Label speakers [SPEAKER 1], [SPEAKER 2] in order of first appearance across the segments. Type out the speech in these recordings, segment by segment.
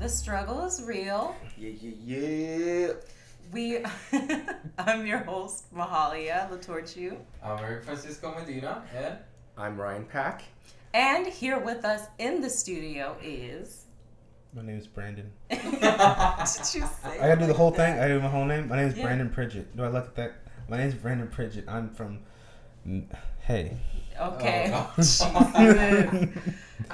[SPEAKER 1] The struggle is real.
[SPEAKER 2] Yeah.
[SPEAKER 1] I'm your host, Mahalia Latorchu.
[SPEAKER 3] I'm Eric Francisco Medina, and
[SPEAKER 2] I'm Ryan Pack.
[SPEAKER 1] And here with us in the studio is...
[SPEAKER 4] My name is Brandon.
[SPEAKER 1] Did you say
[SPEAKER 4] I gotta do the whole thing.
[SPEAKER 1] that?
[SPEAKER 4] I do my whole name. My name is
[SPEAKER 1] Yeah.
[SPEAKER 4] Brandon Pridgett. Do I look at that? My name is Brandon Pridgett. I'm from. Hey.
[SPEAKER 1] Okay.
[SPEAKER 3] Oh.
[SPEAKER 1] Jesus.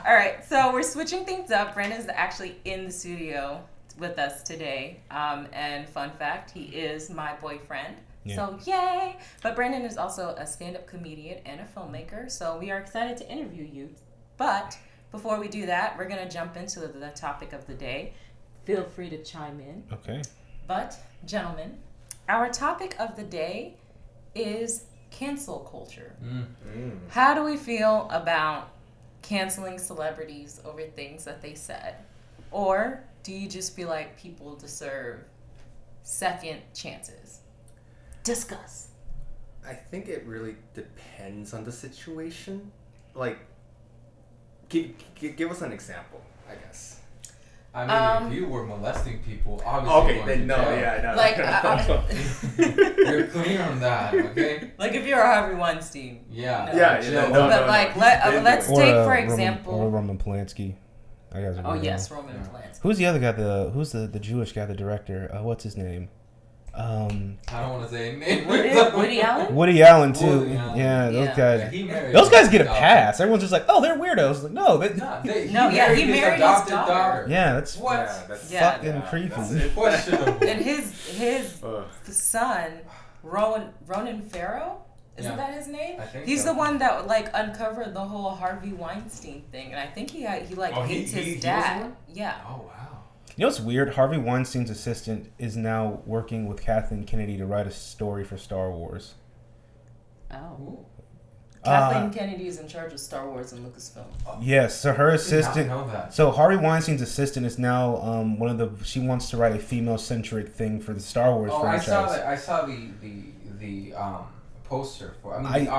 [SPEAKER 1] All right, so we're switching things up. Brandon's actually in the studio with us today. And fun fact, he is my boyfriend.
[SPEAKER 4] Yeah.
[SPEAKER 1] So yay! But Brandon is also a stand-up comedian and a filmmaker. So we are excited to interview you. But before we do that, we're gonna jump into the topic of the day. Feel free to chime in.
[SPEAKER 4] Okay.
[SPEAKER 1] But gentlemen, our topic of the day is cancel culture. How do we feel about canceling celebrities over things that they said? Or do you just feel like people deserve second chances? Discuss.
[SPEAKER 2] I think it really depends on the situation. Like, give us an example, I guess.
[SPEAKER 3] I mean, if you were molesting people, obviously you're going to jail.
[SPEAKER 1] Like,
[SPEAKER 3] You're clear on that, okay?
[SPEAKER 1] like if you're Harvey Weinstein.
[SPEAKER 3] Yeah.
[SPEAKER 1] No.
[SPEAKER 2] Yeah,
[SPEAKER 3] Jail.
[SPEAKER 2] no,
[SPEAKER 1] But like, let's
[SPEAKER 4] Or,
[SPEAKER 1] take for
[SPEAKER 4] Roman-
[SPEAKER 1] example.
[SPEAKER 4] Or Roman Polanski. I guys are
[SPEAKER 1] Oh
[SPEAKER 4] good.
[SPEAKER 1] yes, Roman Polanski.
[SPEAKER 4] Who's the other guy? Who's the Jewish guy? The director? What's his name?
[SPEAKER 3] I don't want to say a name.
[SPEAKER 1] Woody Allen.
[SPEAKER 4] Woody Allen too.
[SPEAKER 3] Woody Allen.
[SPEAKER 4] Yeah, those
[SPEAKER 1] Yeah.
[SPEAKER 4] guys.
[SPEAKER 3] Yeah, he married
[SPEAKER 4] Those guys get a
[SPEAKER 3] his
[SPEAKER 4] pass. Everyone's just like, oh, they're weirdos. Like, no,
[SPEAKER 1] He married his daughter.
[SPEAKER 4] yeah, that's
[SPEAKER 3] What?
[SPEAKER 2] Yeah, that's
[SPEAKER 1] Yeah.
[SPEAKER 4] fucking creepy.
[SPEAKER 2] that's it.
[SPEAKER 3] Questionable.
[SPEAKER 1] And his
[SPEAKER 2] Ugh.
[SPEAKER 1] son, Ronan Farrow, isn't
[SPEAKER 3] Yeah.
[SPEAKER 1] that his name?
[SPEAKER 3] I think
[SPEAKER 1] He's
[SPEAKER 3] so.
[SPEAKER 1] the one that like uncovered the whole Harvey Weinstein thing, and I think he hates
[SPEAKER 3] he
[SPEAKER 1] his
[SPEAKER 3] was
[SPEAKER 1] dad.
[SPEAKER 3] the one?
[SPEAKER 1] Yeah.
[SPEAKER 3] Oh, wow.
[SPEAKER 4] You know what's weird? Harvey Weinstein's assistant is now working with Kathleen Kennedy to write a story for Star Wars.
[SPEAKER 1] Oh.
[SPEAKER 3] Ooh.
[SPEAKER 1] Kathleen Kennedy is in charge of Star Wars and Lucasfilm.
[SPEAKER 4] Yes, so her
[SPEAKER 3] I
[SPEAKER 4] assistant.
[SPEAKER 3] did not know that.
[SPEAKER 4] So Harvey Weinstein's assistant is now one of the. She wants to write a female-centric thing for the Star Wars
[SPEAKER 3] Oh,
[SPEAKER 4] franchise.
[SPEAKER 3] I saw the poster for. I mean, the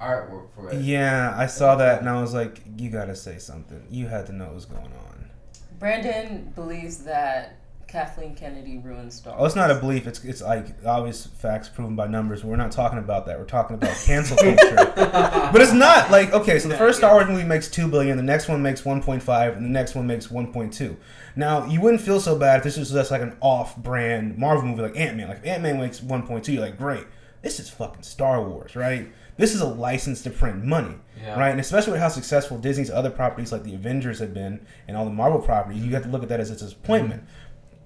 [SPEAKER 3] artwork for it.
[SPEAKER 4] Yeah, I saw that and I was like, you gotta say something. You had to know what was going on.
[SPEAKER 1] Brandon believes that Kathleen Kennedy ruined Star Wars.
[SPEAKER 4] Oh, it's not a belief. It's like obvious facts proven by numbers. We're not talking about that. We're talking about cancel culture. But it's not like, okay, so the first Star Wars movie makes $2 billion, the next one makes 1.5, and the next one makes 1.2. Now, you wouldn't feel so bad if this was just like an off-brand Marvel movie like Ant-Man. Like, if Ant-Man makes 1.2, you're like, great. This is fucking Star Wars, right? This is a license to print money, right? And especially with how successful Disney's other properties like the Avengers have been and all the Marvel properties, you have to look at that as a disappointment.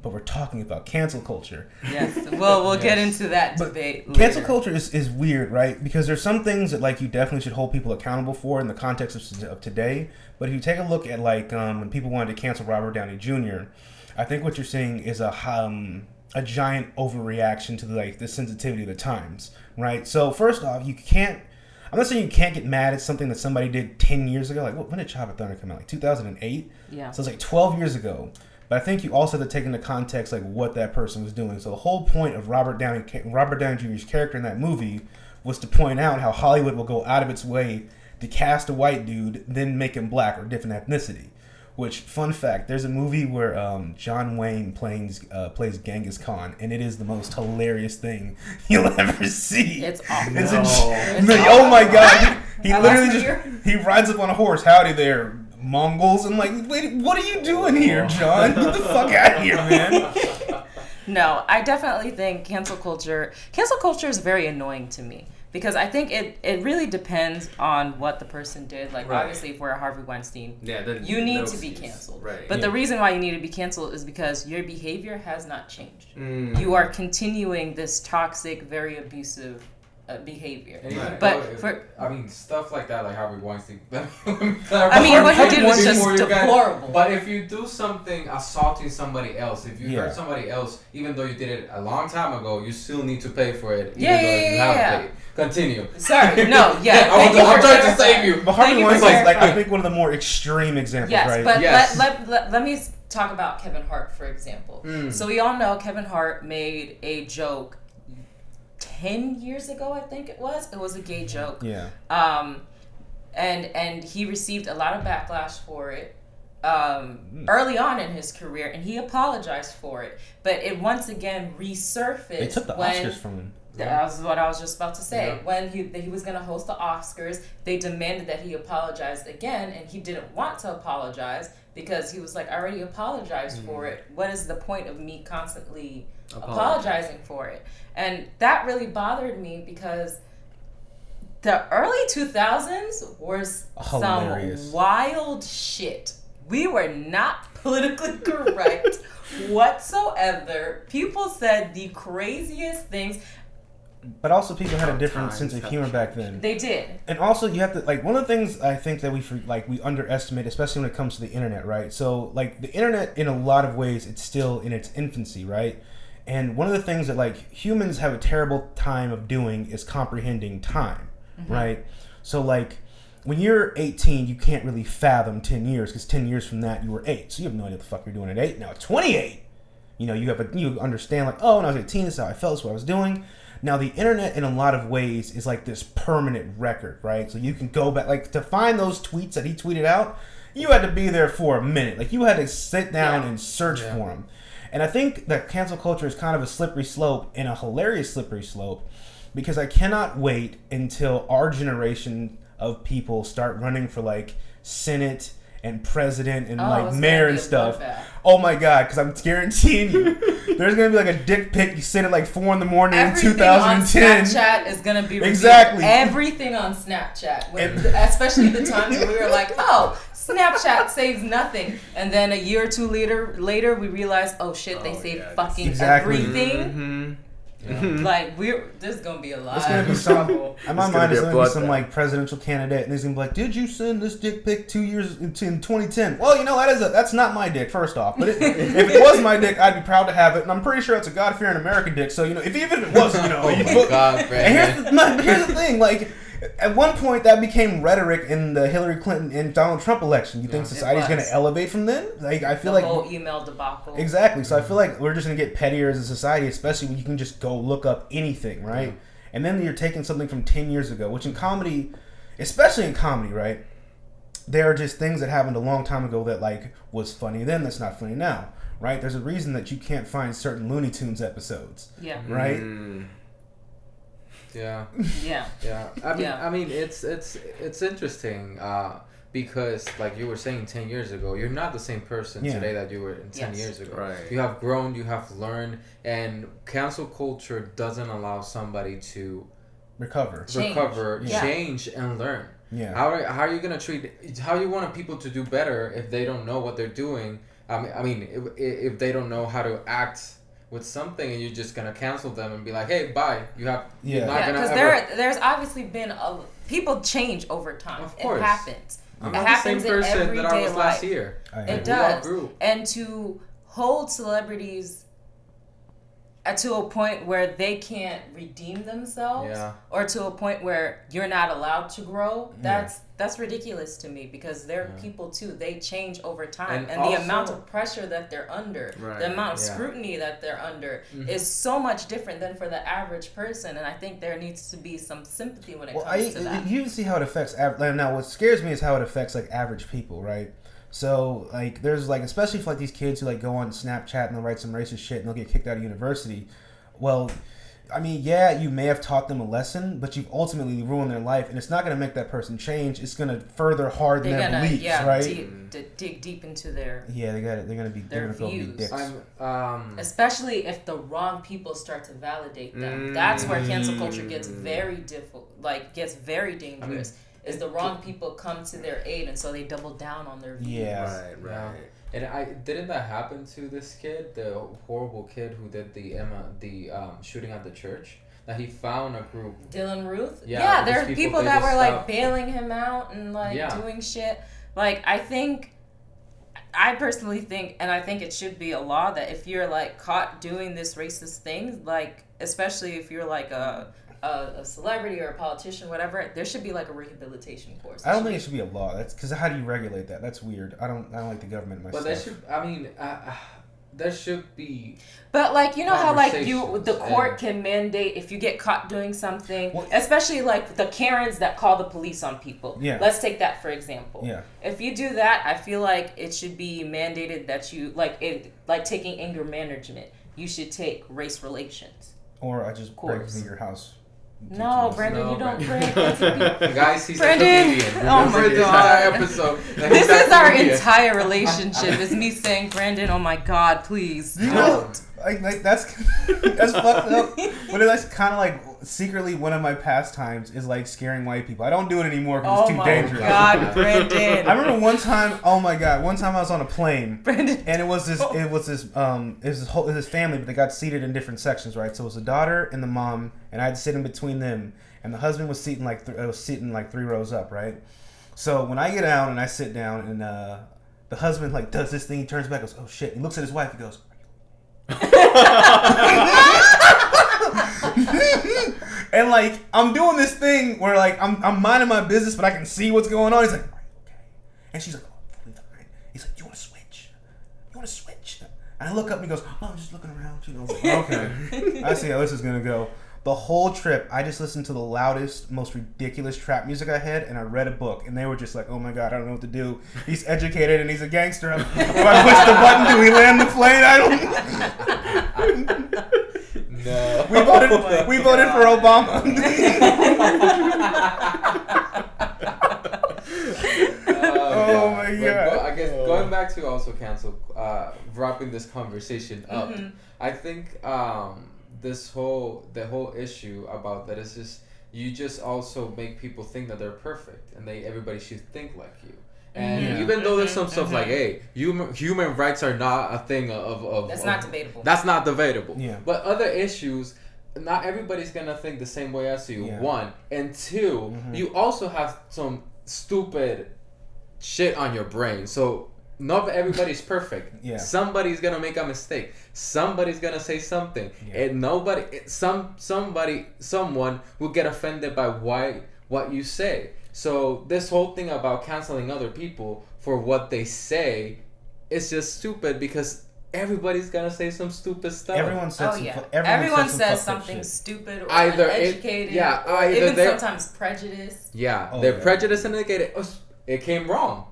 [SPEAKER 4] But we're talking about cancel culture.
[SPEAKER 1] Yes. Well, we'll get
[SPEAKER 3] Yes.
[SPEAKER 1] into that
[SPEAKER 4] But
[SPEAKER 1] debate later.
[SPEAKER 4] Cancel culture is weird, right? Because there's some things that like you definitely should hold people accountable for in the context of today. But if you take a look at like when people wanted to cancel Robert Downey Jr., I think what you're seeing is a giant overreaction to like the sensitivity of the times, right? So first off, you can't. I'm not saying you can't get mad at something that somebody did 10 years ago. Like, when did Chopper Thunder come out? Like 2008?
[SPEAKER 1] Yeah.
[SPEAKER 4] So it's like 12 years ago. But I think you also have to take into context like what that person was doing. So the whole point of Robert Downey Jr.'s character in that movie was to point out how Hollywood will go out of its way to cast a white dude, then make him black or different ethnicity. Which, fun fact, there's a movie where John Wayne plays Genghis Khan, and it is the most hilarious thing you'll ever see.
[SPEAKER 1] It's awful.
[SPEAKER 4] It's
[SPEAKER 1] It's
[SPEAKER 4] oh my god! He
[SPEAKER 1] I
[SPEAKER 4] literally
[SPEAKER 1] wasn't
[SPEAKER 4] just he rides up on a horse. Howdy there, Mongols! I'm like, wait, what are you doing here, John? Get the fuck out of here, man!
[SPEAKER 1] No, I definitely think cancel culture is very annoying to me because I think it really depends on what the person did. Like,
[SPEAKER 2] Right.
[SPEAKER 1] obviously, if we're a Harvey Weinstein,
[SPEAKER 2] then
[SPEAKER 1] you need
[SPEAKER 2] no
[SPEAKER 1] to be
[SPEAKER 2] excuse.
[SPEAKER 1] canceled.
[SPEAKER 2] Right.
[SPEAKER 1] But
[SPEAKER 4] Yeah.
[SPEAKER 1] the reason why you need to be canceled is because your behavior has not changed.
[SPEAKER 2] Mm.
[SPEAKER 1] You are continuing this toxic, very abusive behavior.
[SPEAKER 3] And even
[SPEAKER 1] But
[SPEAKER 3] though stuff like that, like Harvey Weinstein.
[SPEAKER 1] I mean, what he did was just
[SPEAKER 3] Before you guys-
[SPEAKER 1] deplorable.
[SPEAKER 3] But if you do something assaulting somebody else, if you
[SPEAKER 4] Yeah.
[SPEAKER 3] hurt somebody else, even though you did it a long time ago, you still need to pay for it. Even
[SPEAKER 1] Yeah,
[SPEAKER 3] though
[SPEAKER 1] yeah,
[SPEAKER 3] you
[SPEAKER 1] yeah,
[SPEAKER 3] haven't
[SPEAKER 1] yeah.
[SPEAKER 3] paid. Continue.
[SPEAKER 1] Sorry, no, yeah.
[SPEAKER 3] I'm trying to
[SPEAKER 1] clarifying.
[SPEAKER 3] save you.
[SPEAKER 4] But Harvey
[SPEAKER 1] Thank you for
[SPEAKER 4] Weinstein's like
[SPEAKER 1] clarifying.
[SPEAKER 4] I think one of the more extreme examples,
[SPEAKER 1] Yes,
[SPEAKER 4] right?
[SPEAKER 1] but
[SPEAKER 3] Yes.
[SPEAKER 1] let me talk about Kevin Hart, for example. So we all know Kevin Hart made a joke 10 years ago, I think it was. It was a gay joke.
[SPEAKER 4] Yeah.
[SPEAKER 1] And he received a lot of backlash for it. early on in his career, and he apologized for it. But it once again resurfaced.
[SPEAKER 4] They took the Oscars from him.
[SPEAKER 1] That was what I was just about to say. Yeah. When he was going to host the Oscars, they demanded that he apologize again, and he didn't want to apologize because he was like, I already apologized for it. What is the point of me constantly apologizing for it? And that really bothered me because the early 2000s was some wild shit. We were not politically correct whatsoever. People said the craziest things.
[SPEAKER 4] But also people had a different sense of humor back then.
[SPEAKER 1] They did.
[SPEAKER 4] And also you have to, like, one of the things I think that we underestimate, especially when it comes to the internet, right? So, like, the internet, in a lot of ways, it's still in its infancy, right? And one of the things that, like, humans have a terrible time of doing is comprehending time, right? So, like, when you're 18, you can't really fathom 10 years, because 10 years from that, you were 8. So you have no idea what the fuck you're doing at 8. Now, at 28, you know, you understand, like, oh, when I was 18, this is how I felt, this is what I was doing. Now, the internet, in a lot of ways, is like this permanent record, right? So you can go back, like, to find those tweets that he tweeted out, you had to be there for a minute. Like, you had to sit down and search for them. And I think that cancel culture is kind of a slippery slope, and a hilarious slippery slope, because I cannot wait until our generation of people start running for, like, Senate and president and like mayor and stuff. Oh my god, because I'm guaranteeing you there's gonna be like a dick pic you sent at like 4 a.m. in 2010.
[SPEAKER 1] On Snapchat is gonna be revealed.
[SPEAKER 4] Exactly.
[SPEAKER 1] Everything on Snapchat, especially the times when we were like, oh, Snapchat saves nothing, and then a year or two later we realized, oh shit, they saved fucking everything. Yeah. Like there's gonna be a lot. It's gonna be trouble.
[SPEAKER 4] In my mind, it's gonna be some like presidential candidate, and he's gonna be like, "Did you send this dick pic 2 years in 2010?" Well, you know that's not my dick. First off, but if it was my dick, I'd be proud to have it, and I'm pretty sure it's a God-fearing American dick. So you know, even if it was, you know, and here's the thing, like. At one point, that became rhetoric in the Hillary Clinton and Donald Trump election. You think society's going to elevate from then? Like, I feel
[SPEAKER 1] the whole email debacle.
[SPEAKER 4] Exactly. So I feel like we're just going to get pettier as a society, especially when you can just go look up anything, right? Yeah. And then you're taking something from 10 years ago, which in comedy, especially in comedy, right? There are just things that happened a long time ago that, like, was funny then that's not funny now, right? There's a reason that you can't find certain Looney Tunes episodes. Yeah. Right?
[SPEAKER 3] Yeah.
[SPEAKER 1] Yeah.
[SPEAKER 3] Yeah. I mean, it's interesting because, like you were saying, 10 years ago, you're not the same person today that you were 10 years ago.
[SPEAKER 2] Right.
[SPEAKER 3] You have grown, you have learned, and cancel culture doesn't allow somebody to
[SPEAKER 4] recover,
[SPEAKER 3] change, and learn.
[SPEAKER 4] Yeah.
[SPEAKER 3] How are you gonna treat? How you want people to do better if they don't know what they're doing? I mean, if they don't know how to act with something, and you're just gonna cancel them and be like, "Hey, bye."
[SPEAKER 1] Because there's obviously been people change over time.
[SPEAKER 3] Of course,
[SPEAKER 1] it happens.
[SPEAKER 3] I'm not the same person that I was last year.
[SPEAKER 1] It does, and to hold celebrities to a point where they can't redeem themselves, or to a point where you're not allowed to grow. That's ridiculous to me, because they're people too. They change over time, and also, the amount of pressure that they're under, the amount of scrutiny that they're under, is so much different than for the average person. And I think there needs to be some sympathy when it comes to that.
[SPEAKER 4] You see how it affects. Now, what scares me is how it affects like average people, right? So, like, there's, like, especially for, like, these kids who, like, go on Snapchat and they'll write some racist shit and they'll get kicked out of university. Well, I mean, yeah, you may have taught them a lesson, but you've ultimately ruined their life, and it's not going to make that person change. It's going to further harden their beliefs, right?
[SPEAKER 1] Dig deep into their
[SPEAKER 4] they're going to be dicks.
[SPEAKER 1] Especially if the wrong people start to validate them. That's where cancel culture gets very difficult, like, gets very dangerous. Is the wrong people come to their aid, and so they double down on their views.
[SPEAKER 4] Yeah,
[SPEAKER 3] right. And didn't that happen to this kid, the horrible kid who did the shooting at the church? That he found a group.
[SPEAKER 1] Dylan Ruth. Yeah, there are people that were like bailing him out and like doing shit. Like, I personally think, and I think it should be a law, that if you're like caught doing this racist thing, like, especially if you're like a celebrity or a politician, whatever, there should be like a rehabilitation course.
[SPEAKER 4] I don't think it should be a law. That's because how do you regulate that? That's weird. I don't like the government myself.
[SPEAKER 3] But that should. I mean, there should be.
[SPEAKER 1] But like, you know how like the
[SPEAKER 3] Conversations
[SPEAKER 1] court
[SPEAKER 3] and-
[SPEAKER 1] can mandate if you get caught doing something,
[SPEAKER 4] Well-
[SPEAKER 1] especially like the Karens that call the police on people.
[SPEAKER 4] Yeah.
[SPEAKER 1] Let's take that for example.
[SPEAKER 4] Yeah.
[SPEAKER 1] If you do that, I feel like it should be mandated that you like taking anger management. You should take race relations.
[SPEAKER 4] Or I just break
[SPEAKER 1] course.
[SPEAKER 4] into your house.
[SPEAKER 1] No, Brandon,
[SPEAKER 3] No,
[SPEAKER 1] you don't
[SPEAKER 3] Brandon.
[SPEAKER 1] break. That's a
[SPEAKER 3] Guys, he's
[SPEAKER 1] Brandon!
[SPEAKER 3] a comedian.
[SPEAKER 1] Oh
[SPEAKER 3] Remember
[SPEAKER 1] my
[SPEAKER 3] the
[SPEAKER 1] God.
[SPEAKER 3] entire episode. that
[SPEAKER 1] This
[SPEAKER 3] he's a
[SPEAKER 1] is our
[SPEAKER 3] comedian.
[SPEAKER 1] entire relationship. Is me saying, Brandon, oh my God, please.
[SPEAKER 4] You know, like that's fucked up. But that's kind of like secretly one of my pastimes is like scaring white people. I don't do it anymore because
[SPEAKER 1] Oh
[SPEAKER 4] it's too
[SPEAKER 1] my
[SPEAKER 4] dangerous.
[SPEAKER 1] God, Brandon.
[SPEAKER 4] I remember one time. Oh my God! One time I was on a plane.
[SPEAKER 1] Brandon.
[SPEAKER 4] And it was this family, but they got seated in different sections, right? So it was the daughter and the mom, and I had to sit in between them. And the husband was sitting like 3 rows up, right? So when I get down and I sit down, and the husband like does this thing, he turns back, goes, "Oh shit!" He looks at his wife, he goes, and like I'm doing this thing where like I'm minding my business, but I can see what's going on. He's like, "Are you okay?" And she's like, "Oh, I'm fine." He's like, "You want to switch? You want to switch?" And I look up and he goes, "Oh, I'm just looking around." You know, I was like, okay. I see how this is gonna go. The whole trip, I just listened to the loudest, most ridiculous trap music I had, and I read a book, and they were just like, "Oh my God, I don't know what to do. He's educated and he's a gangster. If I push the button, do we land the plane? I don't."
[SPEAKER 3] No.
[SPEAKER 4] We voted for Obama. Oh my
[SPEAKER 3] But
[SPEAKER 4] God.
[SPEAKER 3] I guess going back to also cancel, wrapping this conversation up, I think the whole issue about that is just you just also make people think that they're perfect and everybody should think like you. And even though there's some stuff like, hey, human rights are not a thing of
[SPEAKER 1] That's not debatable.
[SPEAKER 3] That's not debatable.
[SPEAKER 4] Yeah.
[SPEAKER 3] But other issues, not everybody's gonna think the same way as you.
[SPEAKER 4] Yeah.
[SPEAKER 3] One and two, you also have some stupid shit on your brain. So not everybody's perfect.
[SPEAKER 4] Yeah.
[SPEAKER 3] Somebody's gonna make a mistake. Somebody's gonna say something,
[SPEAKER 4] Yeah.
[SPEAKER 3] and someone will get offended by what you say. So this whole thing about canceling other people for what they say is just stupid because everybody's gonna say some stupid stuff.
[SPEAKER 4] Everyone says
[SPEAKER 1] Oh yeah. Everyone says something stupid or
[SPEAKER 3] Either
[SPEAKER 1] uneducated.
[SPEAKER 3] either
[SPEAKER 1] even
[SPEAKER 3] they're-
[SPEAKER 1] sometimes prejudiced.
[SPEAKER 3] Yeah,
[SPEAKER 4] Oh,
[SPEAKER 3] they're
[SPEAKER 4] yeah.
[SPEAKER 3] prejudiced and negated. It came wrong.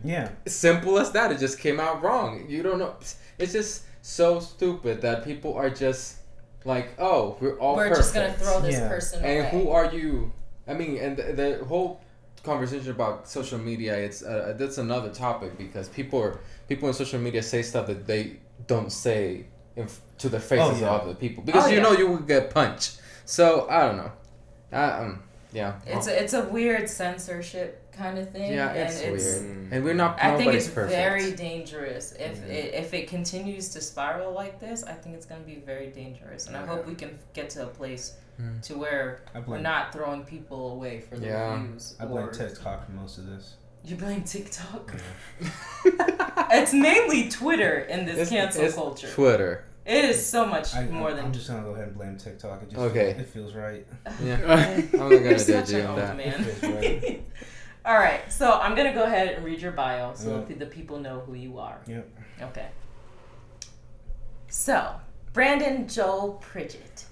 [SPEAKER 4] Yeah.
[SPEAKER 3] Simple as that. It just came out wrong. You don't know. It's just so stupid that people are just like, oh, we're all
[SPEAKER 1] We're
[SPEAKER 3] perfect.
[SPEAKER 1] just gonna throw this
[SPEAKER 4] Yeah.
[SPEAKER 1] person away.
[SPEAKER 3] And who are you? I mean, and the whole conversation about social media, it's that's another topic because people in social media say stuff that they don't say to the faces
[SPEAKER 4] yeah.
[SPEAKER 3] of other people because
[SPEAKER 1] Oh,
[SPEAKER 3] you
[SPEAKER 1] yeah.
[SPEAKER 3] know you will get punched. So I don't know. Yeah.
[SPEAKER 1] It's a weird censorship kind of thing.
[SPEAKER 3] Yeah,
[SPEAKER 1] and
[SPEAKER 3] it's weird, and we're not.
[SPEAKER 1] I think
[SPEAKER 3] Nobody's
[SPEAKER 1] it's
[SPEAKER 3] perfect.
[SPEAKER 1] very dangerous. If it continues to spiral like this, I think it's going to be very dangerous. And I hope we can get to a place to where we're not throwing people away for their views.
[SPEAKER 4] I blame TikTok for most of this.
[SPEAKER 1] You blame TikTok? It's mainly Twitter in this cancel culture.
[SPEAKER 3] Twitter.
[SPEAKER 1] It is so much more than.
[SPEAKER 4] I'm just gonna go ahead and blame TikTok. It just it feels right.
[SPEAKER 3] Yeah, I'm not gonna
[SPEAKER 1] You're
[SPEAKER 3] judge
[SPEAKER 1] such
[SPEAKER 3] you
[SPEAKER 1] an
[SPEAKER 3] on
[SPEAKER 1] old
[SPEAKER 3] that.
[SPEAKER 1] man. All right, so I'm gonna go ahead and read your bio so the people know who you are.
[SPEAKER 4] Yep.
[SPEAKER 1] Okay. So, Brandon Joel Pridgett.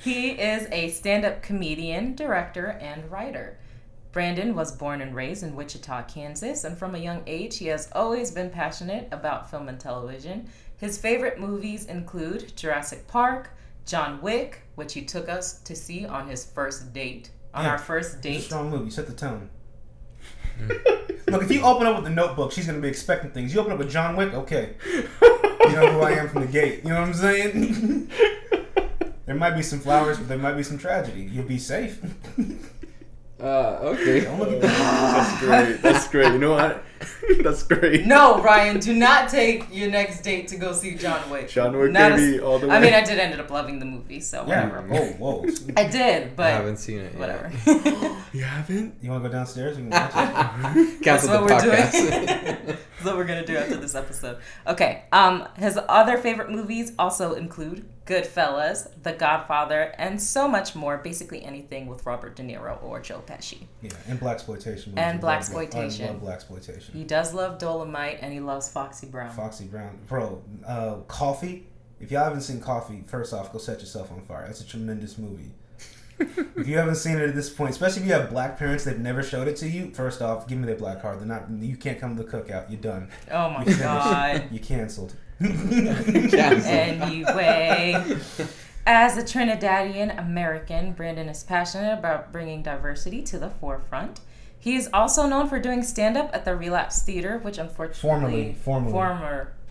[SPEAKER 1] He is a stand-up comedian, director, and writer. Brandon was born and raised in Wichita, Kansas, and from a young age, he has always been passionate about film and television. His favorite movies include Jurassic Park, John Wick, which he took us to see on his first date. Our first date.
[SPEAKER 4] It's a strong movie. Set the tone. Look, if you open up with The Notebook, she's gonna be expecting things. You open up with John Wick, okay. You know who I am from the gate. You know what I'm saying? There might be some flowers, but there might be some tragedy. You'll be safe.
[SPEAKER 3] Okay.
[SPEAKER 4] Don't look at that.
[SPEAKER 2] That's great. That's great. You know what? That's great.
[SPEAKER 1] No, Ryan, do not take your next date to go see John Wick.
[SPEAKER 2] John Wick,
[SPEAKER 1] Not
[SPEAKER 2] baby, all the way.
[SPEAKER 1] I mean, I did end up loving the movie, so whatever.
[SPEAKER 4] Yeah. Whoa.
[SPEAKER 1] I did, but
[SPEAKER 3] I haven't seen it yet.
[SPEAKER 1] whatever.
[SPEAKER 2] You haven't?
[SPEAKER 4] You want to go downstairs? You can watch it.
[SPEAKER 1] That's
[SPEAKER 3] Cancel
[SPEAKER 1] what
[SPEAKER 3] the
[SPEAKER 1] we're
[SPEAKER 3] podcast.
[SPEAKER 1] doing. That's what we're gonna do after this episode. Okay. His other favorite movies also include Goodfellas, The Godfather, and so much more. Basically anything with Robert De Niro or Joe Pesci.
[SPEAKER 4] Yeah, and blaxploitation movies.
[SPEAKER 1] And
[SPEAKER 4] I love
[SPEAKER 1] blaxploitation.
[SPEAKER 4] I love blaxploitation.
[SPEAKER 1] He does love Dolomite, and he loves Foxy Brown.
[SPEAKER 4] Foxy Brown. Bro, Coffee. If y'all haven't seen Coffee, first off, go set yourself on fire. That's a tremendous movie. If you haven't seen it at this point, especially if you have black parents that never showed it to you, first off, give me their black card. They're not. You can't come to the cookout. You're done.
[SPEAKER 1] Oh my God.
[SPEAKER 4] You canceled.
[SPEAKER 1] Anyway, as a Trinidadian American, Brandon is passionate about bringing diversity to the forefront. He is also known for doing stand-up at the Relapse Theater, which unfortunately...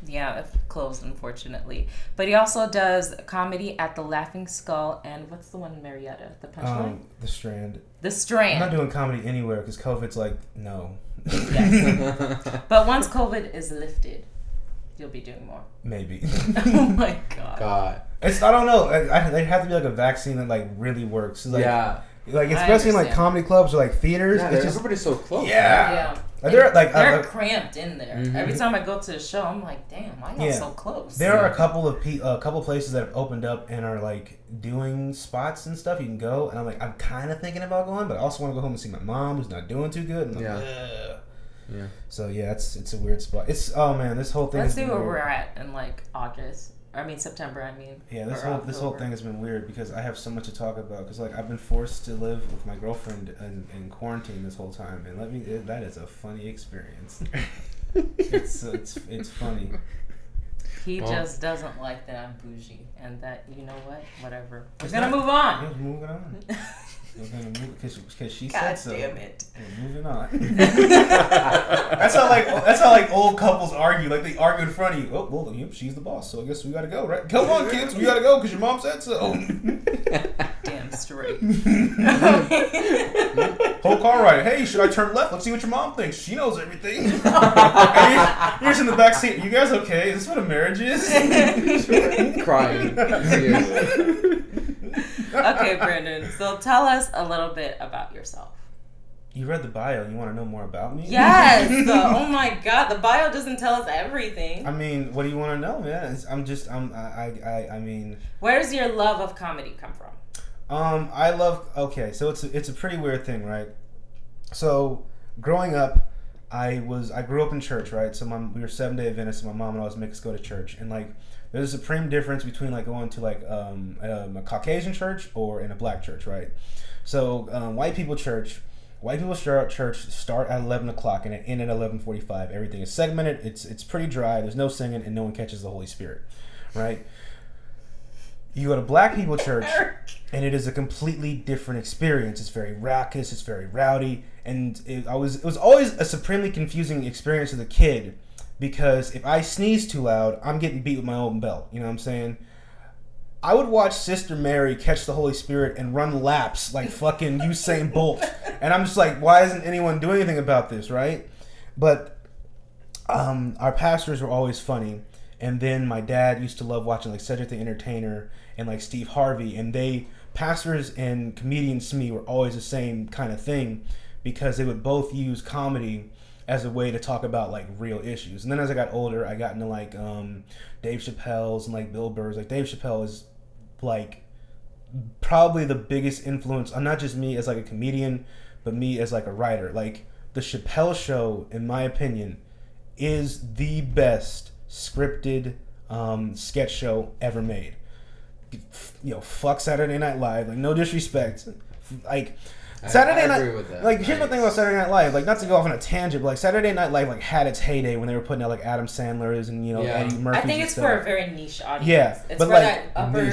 [SPEAKER 1] it closed, unfortunately. But he also does comedy at the Laughing Skull and what's the one in Marietta? The Punchline?
[SPEAKER 4] The Strand.
[SPEAKER 1] The Strand.
[SPEAKER 4] I'm not doing comedy anywhere because COVID's like, no.
[SPEAKER 1] Yes. But once COVID is lifted, you'll be doing more.
[SPEAKER 4] Maybe.
[SPEAKER 1] Oh my God.
[SPEAKER 4] I don't know. There have to be like a vaccine that like really works. Like,
[SPEAKER 3] yeah.
[SPEAKER 4] Like especially in like comedy clubs or like theaters.
[SPEAKER 3] Yeah,
[SPEAKER 4] it's just,
[SPEAKER 3] everybody's so close.
[SPEAKER 1] Yeah.
[SPEAKER 4] They're
[SPEAKER 1] cramped in there.
[SPEAKER 3] Mm-hmm.
[SPEAKER 1] Every time I go to a show, I'm like, damn, why y'all so close?
[SPEAKER 4] There are a couple of places that have opened up and are like doing spots and stuff. You can go, and I'm like, I'm kind of thinking about going, but I also want to go home and see my mom who's not doing too good. And I'm like,
[SPEAKER 3] yeah.
[SPEAKER 4] So yeah, it's a weird spot. It's this whole thing.
[SPEAKER 1] Let's see where we're at in like September.
[SPEAKER 4] Yeah, this whole thing has been weird because I have so much to talk about. Because like I've been forced to live with my girlfriend in quarantine this whole time, and that is a funny experience. it's funny.
[SPEAKER 1] He just doesn't like that I'm bougie, and that whatever. We're gonna move on.
[SPEAKER 4] Yeah, moving on. We're gonna move because she
[SPEAKER 1] God
[SPEAKER 4] said so.
[SPEAKER 1] damn it.
[SPEAKER 4] We're moving on. That's how like old couples argue. Like they argue in front of you. Oh well, she's the boss, so I guess we gotta go, right? Come on, kids, we gotta go because your mom said so.
[SPEAKER 1] Damn straight.
[SPEAKER 4] Whole car ride. Hey, should I turn left? Let's see what your mom thinks. She knows everything. Here's in the back seat. You guys okay? Is this what a marriage is?
[SPEAKER 3] Crying.
[SPEAKER 1] Okay, Brandon. So tell us a little bit about yourself.
[SPEAKER 4] You read the bio. You want to know more about me?
[SPEAKER 1] Yes. Oh my God. The bio doesn't tell us everything.
[SPEAKER 4] I mean, what do you want to know, man? I mean.
[SPEAKER 1] Where does your love of comedy come from?
[SPEAKER 4] So it's a pretty weird thing, right? So growing up, I grew up in church, right? So we were 7-Day Adventists, and my mom would always make us go to church, and like there's a supreme difference between like going to like a Caucasian church or in a black church, right? So white people church start at 11 o'clock and it end at 11:45. Everything is segmented. It's pretty dry. There's no singing and no one catches the Holy Spirit, right? You go to black people church and it is a completely different experience. It's very raucous. It's very rowdy, and it was always a supremely confusing experience as a kid because if I sneeze too loud, I'm getting beat with my own belt. You know what I'm saying? I would watch Sister Mary catch the Holy Spirit and run laps like fucking Usain Bolt. And I'm just like, why isn't anyone doing anything about this, right? But our pastors were always funny. And then my dad used to love watching like Cedric the Entertainer and like Steve Harvey. And pastors and comedians to me were always the same kind of thing because they would both use comedy as a way to talk about like real issues. And then as I got older, I got into like Dave Chappelle's and like Bill Burr's. Like Dave Chappelle is like probably the biggest influence on not just me as like a comedian, but me as like a writer. Like the Chappelle Show, in my opinion, is the best scripted sketch show ever made. Fuck Saturday Night Live. Like no disrespect. Like Saturday Night,
[SPEAKER 3] agree with that.
[SPEAKER 4] Like here's my thing about Saturday Night Live. Like not to go off on a tangent, but like Saturday Night Live like had its heyday when they were putting out like Adam Sandler's and Eddie Murphy's.
[SPEAKER 1] I think it's for a very niche audience.
[SPEAKER 4] Yeah,
[SPEAKER 1] it's
[SPEAKER 4] but
[SPEAKER 1] for
[SPEAKER 4] like
[SPEAKER 1] that upper.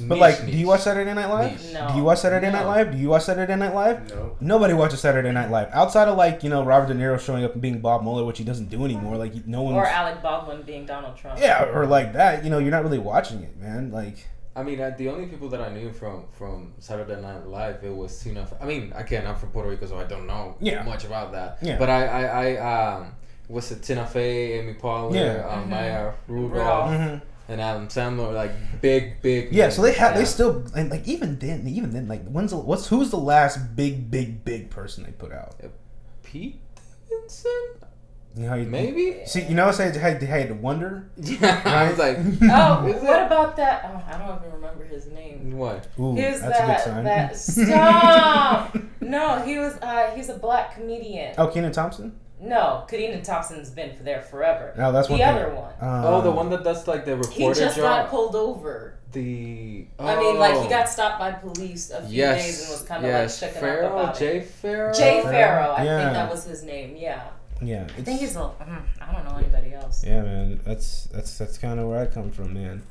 [SPEAKER 4] But like, do you watch Saturday Night Live?
[SPEAKER 1] No.
[SPEAKER 4] Do you watch Saturday Night Live? Do you watch Saturday Night Live?
[SPEAKER 2] No.
[SPEAKER 4] Nobody watches Saturday Night Live outside of like Robert De Niro showing up and being Bob Mueller, which he doesn't do anymore. Like no one.
[SPEAKER 1] Or Alec Baldwin being Donald Trump.
[SPEAKER 4] Yeah, or like that. You're not really watching it, man. Like.
[SPEAKER 3] I mean, the only people that I knew from Saturday Night Live, it was Tina Fey. I mean, again, I'm from Puerto Rico, so I don't know much about that. Yeah. But I was it Tina Fey, Amy Poehler, Maya Rudolph, and Adam Sandler, like big.
[SPEAKER 4] Yeah, so they still, and like even then, like who's the last big person they put out?
[SPEAKER 3] Pete Davidson.
[SPEAKER 4] Maybe. See, I had to wonder.
[SPEAKER 3] Yeah, right? I was like,
[SPEAKER 1] what about that? Oh, I don't even remember his name.
[SPEAKER 3] What?
[SPEAKER 4] Ooh,
[SPEAKER 1] that's
[SPEAKER 4] a good sign.
[SPEAKER 1] Stop. No, he's a black comedian.
[SPEAKER 4] Oh, Kenan Thompson.
[SPEAKER 1] No, Kadena Thompson's been there forever.
[SPEAKER 4] No, that's
[SPEAKER 1] the other one.
[SPEAKER 3] The one that does like the reporter
[SPEAKER 1] He just
[SPEAKER 3] job.
[SPEAKER 1] got pulled over.
[SPEAKER 3] I
[SPEAKER 1] mean, like, he got stopped by police a few days and was kind of like shaken up about
[SPEAKER 3] Jay
[SPEAKER 1] it.
[SPEAKER 3] Farrow?
[SPEAKER 1] Jay Farrow, I think that was his name, yeah.
[SPEAKER 4] Yeah.
[SPEAKER 1] I think he's I don't know anybody else.
[SPEAKER 4] Yeah, man. That's kind of where I come from, man.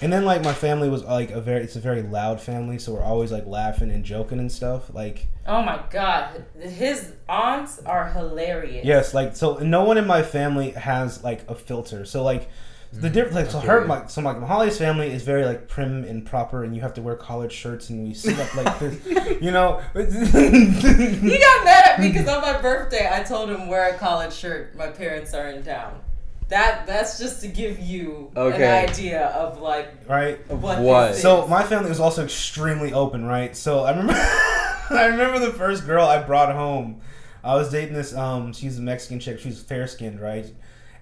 [SPEAKER 4] And then, like, my family was, like, it's a very loud family, so we're always, like, laughing and joking and stuff. Like...
[SPEAKER 1] Oh, my God. His aunts are hilarious.
[SPEAKER 4] Yes, like, so no one in my family has, like, a filter. So, like, the difference... Like, so Mahali's family is very, like, prim and proper, and you have to wear collared shirts, and we sit up like this, you know?
[SPEAKER 1] He got mad at me because on my birthday, I told him wear a collared shirt. My parents are in town. That's just to give you an idea of like what.
[SPEAKER 4] So my family was also extremely open, right? So I remember the first girl I brought home. I was dating this she's a Mexican chick. She's fair skinned, right?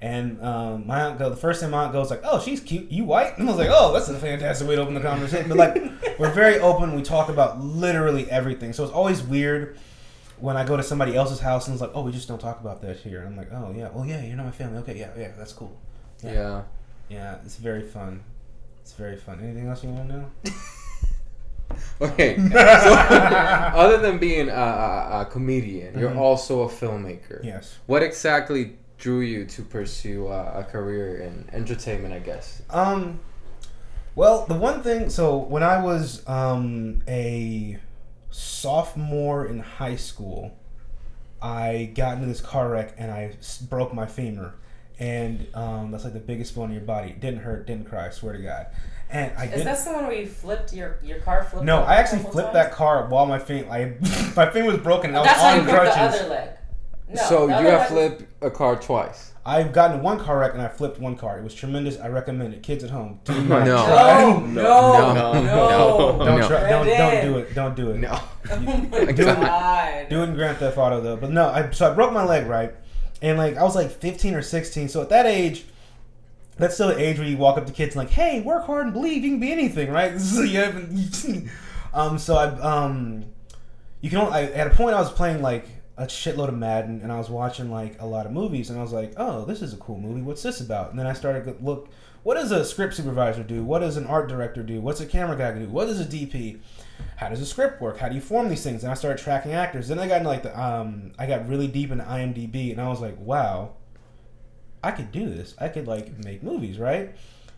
[SPEAKER 4] And my aunt the first time my aunt goes like, "Oh, she's cute. You white?" And I was like, "Oh, that's a fantastic way to open the conversation." But like we're very open. We talk about literally everything. So it's always weird when I go to somebody else's house and it's like, "Oh, we just don't talk about that here." And I'm like, "Oh, yeah. Well, yeah, you're not my family. Okay, yeah, that's cool." Yeah. It's very fun. It's very fun. Anything else you want to know?
[SPEAKER 3] Okay. So, other than being a comedian, you're also a filmmaker.
[SPEAKER 4] Yes.
[SPEAKER 3] What exactly drew you to pursue a career in entertainment, I guess?
[SPEAKER 4] Well, the one thing, so when I was a sophomore in high school, I got into this car wreck and I broke my femur, and that's like the biggest bone in your body. It didn't hurt, didn't cry, I swear to God. And
[SPEAKER 1] Is that the one where you flipped your car flipped?
[SPEAKER 4] No, I actually flipped that car while my femur was broken. And I was on crutches.
[SPEAKER 1] The other leg. No,
[SPEAKER 3] so you have flipped a car twice.
[SPEAKER 4] I've gotten one car wreck and I flipped one car. It was tremendous. I recommend it. Kids at home.
[SPEAKER 1] No.
[SPEAKER 4] Don't do it. Don't do it.
[SPEAKER 3] No.
[SPEAKER 1] Oh my God.
[SPEAKER 4] Do it in Grand Theft Auto though. But no, so I broke my leg, right? And like I was like 15 or 16. So at that age, that's still the age where you walk up to kids and like, "Hey, work hard and believe you can be anything," right? So you haven't. At a point I was playing like a shitload of Madden, and I was watching like a lot of movies, and I was like, "Oh, this is a cool movie. What's this about?" And then I started to look, what does a script supervisor do? What does an art director do? What's a camera guy do? What does a DP? How does a script work? How do you form these things? And I started tracking actors. Then I got into like I got really deep into IMDb, and I was like, wow, I could do this. I could like make movies, right?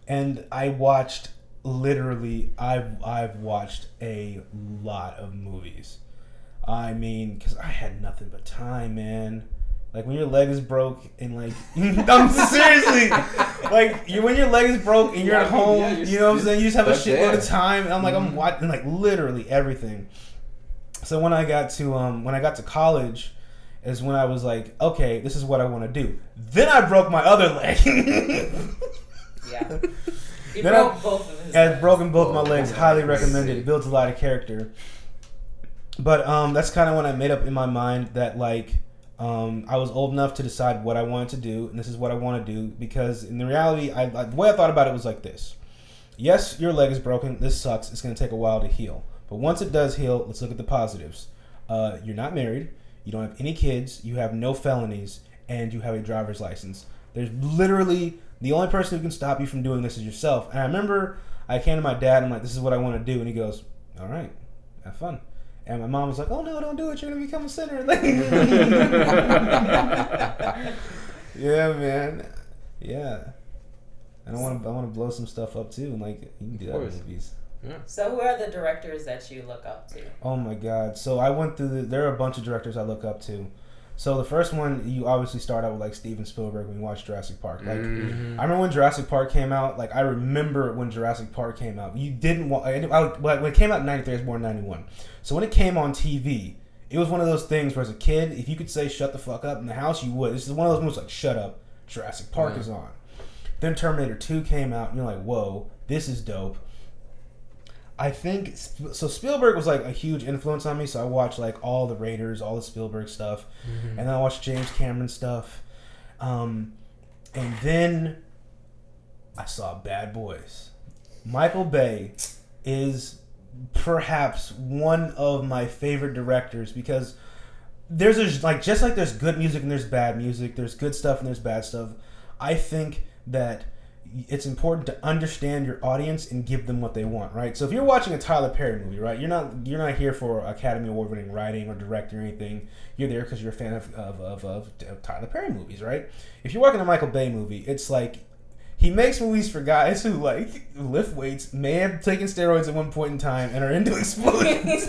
[SPEAKER 4] And I watched I've watched a lot of movies. I mean, because I had nothing but time, man. Like, when your leg is broke and, like... I'm seriously! Like, when your leg is broke and you're at home, you know what I'm saying? You just have a shitload of time. And I'm like, I'm watching, like, literally everything. So when I got to college is when I was like, okay, this is what I want to do. Then I broke my other leg.
[SPEAKER 1] Yeah. He broke both of his legs.
[SPEAKER 4] I've broken both my legs. Highly recommended. It builds a lot of character. But that's kind of when I made up in my mind that, like, I was old enough to decide what I wanted to do, and this is what I want to do, because in the reality, the way I thought about it was like this. Yes, your leg is broken. This sucks. It's going to take a while to heal. But once it does heal, let's look at the positives. You're not married. You don't have any kids. You have no felonies. And you have a driver's license. There's literally... The only person who can stop you from doing this is yourself. And I remember I came to my dad and I'm like, this is what I want to do. And he goes, all right, have fun. And my mom was like, oh, no, don't do it. You're going to become a sinner. Yeah, man. Yeah. And I want to blow some stuff up, too. And, like, you can do that in movies.
[SPEAKER 3] Yeah.
[SPEAKER 1] So who are the directors that you look up to?
[SPEAKER 4] Oh, my God. So I went through there are a bunch of directors I look up to. So the first one, you obviously start out with like Steven Spielberg when you watch Jurassic Park. Like, I remember when Jurassic Park came out. Like, I remember when Jurassic Park came out. You didn't want when it came out in '93. I was born in '91. So when it came on TV, it was one of those things where as a kid, if you could say "shut the fuck up" in the house, you would. This is one of those movies like "shut up." Jurassic Park is on. Then Terminator 2 came out, and you're like, "Whoa, this is dope." I think so. Spielberg was like a huge influence on me, so I watched like all the Raiders, all the Spielberg stuff, and then I watched James Cameron stuff, and then I saw Bad Boys. Michael Bay is perhaps one of my favorite directors because just like there's good music and there's bad music, there's good stuff and there's bad stuff. I think that it's important to understand your audience and give them what they want, right? So if you're watching a Tyler Perry movie, right, you're not here for Academy Award winning writing or directing or anything. You're there because you're a fan of Tyler Perry movies, right? If you're watching a Michael Bay movie, it's like he makes movies for guys who like lift weights, may have taken steroids at one point in time, and are into explosions.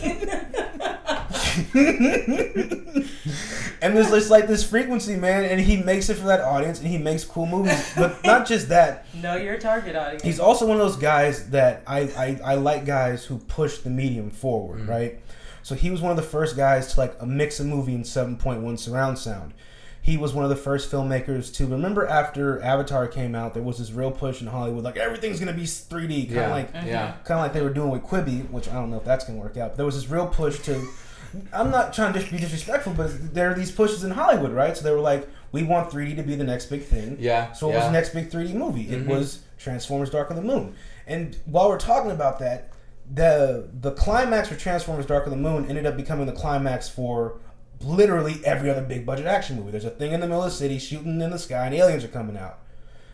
[SPEAKER 4] And there's just like this frequency, man, and he makes it for that audience, and he makes cool movies. But not just that.
[SPEAKER 1] Know your target audience.
[SPEAKER 4] He's also one of those guys that I like guys who push the medium forward, right? So he was one of the first guys to like mix a movie in 7.1 surround sound. He was one of the first filmmakers to remember after Avatar came out, there was this real push in Hollywood, like everything's gonna be 3D, kind of like they were doing with Quibi, which I don't know if that's gonna work out. But there was this real push to. I'm not trying to be disrespectful, but there are these pushes in Hollywood, right? So they were like, we want 3D to be the next big thing.
[SPEAKER 3] Yeah.
[SPEAKER 4] So what was the next big 3D movie? It was Transformers: Dark of the Moon. And while we're talking about that, the climax for Transformers: Dark of the Moon ended up becoming the climax for literally every other big budget action movie. There's a thing in the middle of the city shooting in the sky and aliens are coming out,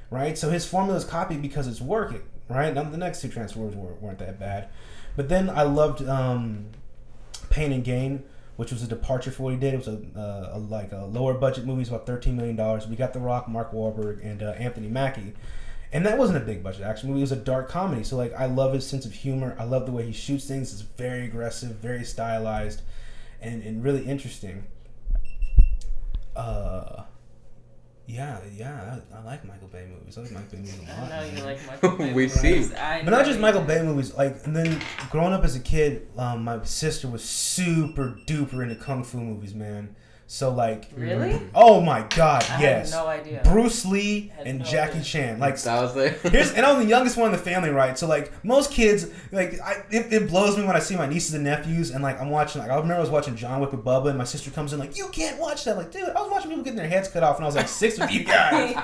[SPEAKER 4] right? So his formula is copied because it's working, right? None of the next two Transformers weren't that bad. But then I loved Pain and Gain, which was a departure for what he did. It was a lower budget movie. It's about $13 million. We got The Rock, Mark Wahlberg, and Anthony Mackie. And that wasn't a big budget action movie. It was a dark comedy. So like I love his sense of humor. I love the way he shoots things. It's very aggressive, very stylized, and really interesting. I like Michael Bay movies. I like Michael Bay movies a lot.
[SPEAKER 1] I know you like Michael Bay
[SPEAKER 3] We
[SPEAKER 1] movies.
[SPEAKER 3] see.
[SPEAKER 4] But not just Michael Bay movies. Like, and then growing up as a kid, my sister was super duper into kung fu movies, man. So like,
[SPEAKER 1] Really?
[SPEAKER 4] Oh my God,
[SPEAKER 1] I
[SPEAKER 4] yes.
[SPEAKER 1] had no idea.
[SPEAKER 4] Bruce Lee
[SPEAKER 1] Had
[SPEAKER 4] and
[SPEAKER 1] no
[SPEAKER 4] Jackie
[SPEAKER 1] idea.
[SPEAKER 4] Chan. Like,
[SPEAKER 3] That was it.
[SPEAKER 4] and I'm the youngest one in the family, right? So like most kids, like it blows me when I see my nieces and nephews, and like I'm watching. Like I remember I was watching John Wick with Bubba, and my sister comes in like, "You can't watch that." I'm like, dude, I was watching people getting their heads cut off, and I was like 6 with you guys.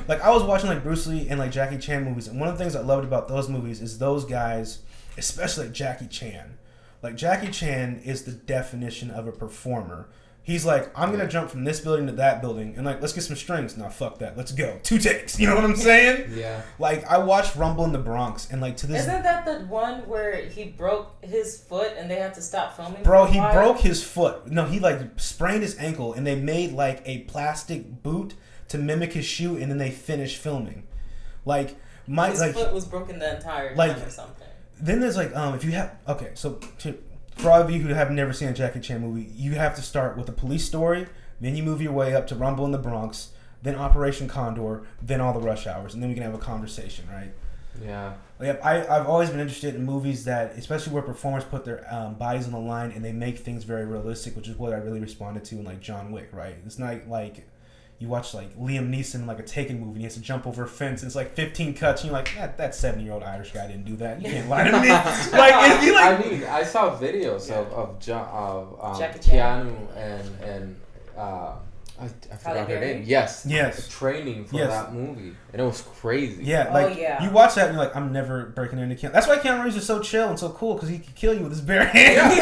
[SPEAKER 4] Like I was watching like Bruce Lee and like Jackie Chan movies, and one of the things I loved about those movies is those guys, especially like Jackie Chan. Like Jackie Chan is the definition of a performer. He's like, I'm gonna jump from this building to that building, and like, let's get some strings. Nah, fuck that. Let's go. 2 takes. You know what I'm saying?
[SPEAKER 3] Yeah.
[SPEAKER 4] Like I watched Rumble in the Bronx, and like to this.
[SPEAKER 1] Isn't that the one where he broke his foot and they had to stop filming?
[SPEAKER 4] Bro,
[SPEAKER 1] for a
[SPEAKER 4] he
[SPEAKER 1] while?
[SPEAKER 4] broke his foot. No, he like sprained his ankle, and they made like a plastic boot to mimic his shoe, and then they finished filming. Like
[SPEAKER 1] His foot was broken the entire time or something.
[SPEAKER 4] Then there's like if you have for all of you who have never seen a Jackie Chan movie, you have to start with a police story, then you move your way up to Rumble in the Bronx, then Operation Condor, then all the rush hours, and then we can have a conversation, right?
[SPEAKER 3] Yeah.
[SPEAKER 4] Like, I've always been interested in movies that, especially where performers put their bodies on the line and they make things very realistic, which is what I really responded to in like John Wick, right? It's not like you watch like Liam Neeson in like a Taken movie and he has to jump over a fence and it's like 15 cuts and you're like, that 7-year-old Irish guy didn't do that. You can't lie to me. Like it'd be like,
[SPEAKER 3] I mean, I saw videos of
[SPEAKER 1] Jackie Chan.
[SPEAKER 3] Keanu and I forgot
[SPEAKER 1] Halle
[SPEAKER 3] her
[SPEAKER 1] Berry?
[SPEAKER 3] name. Yes. Training for
[SPEAKER 4] Yes.
[SPEAKER 3] that movie, and it was crazy.
[SPEAKER 4] yeah, like you watch that and you're like, I'm never breaking into Keanu. That's why Keanu Reeves is so chill and so cool because he can kill you with his bare hands.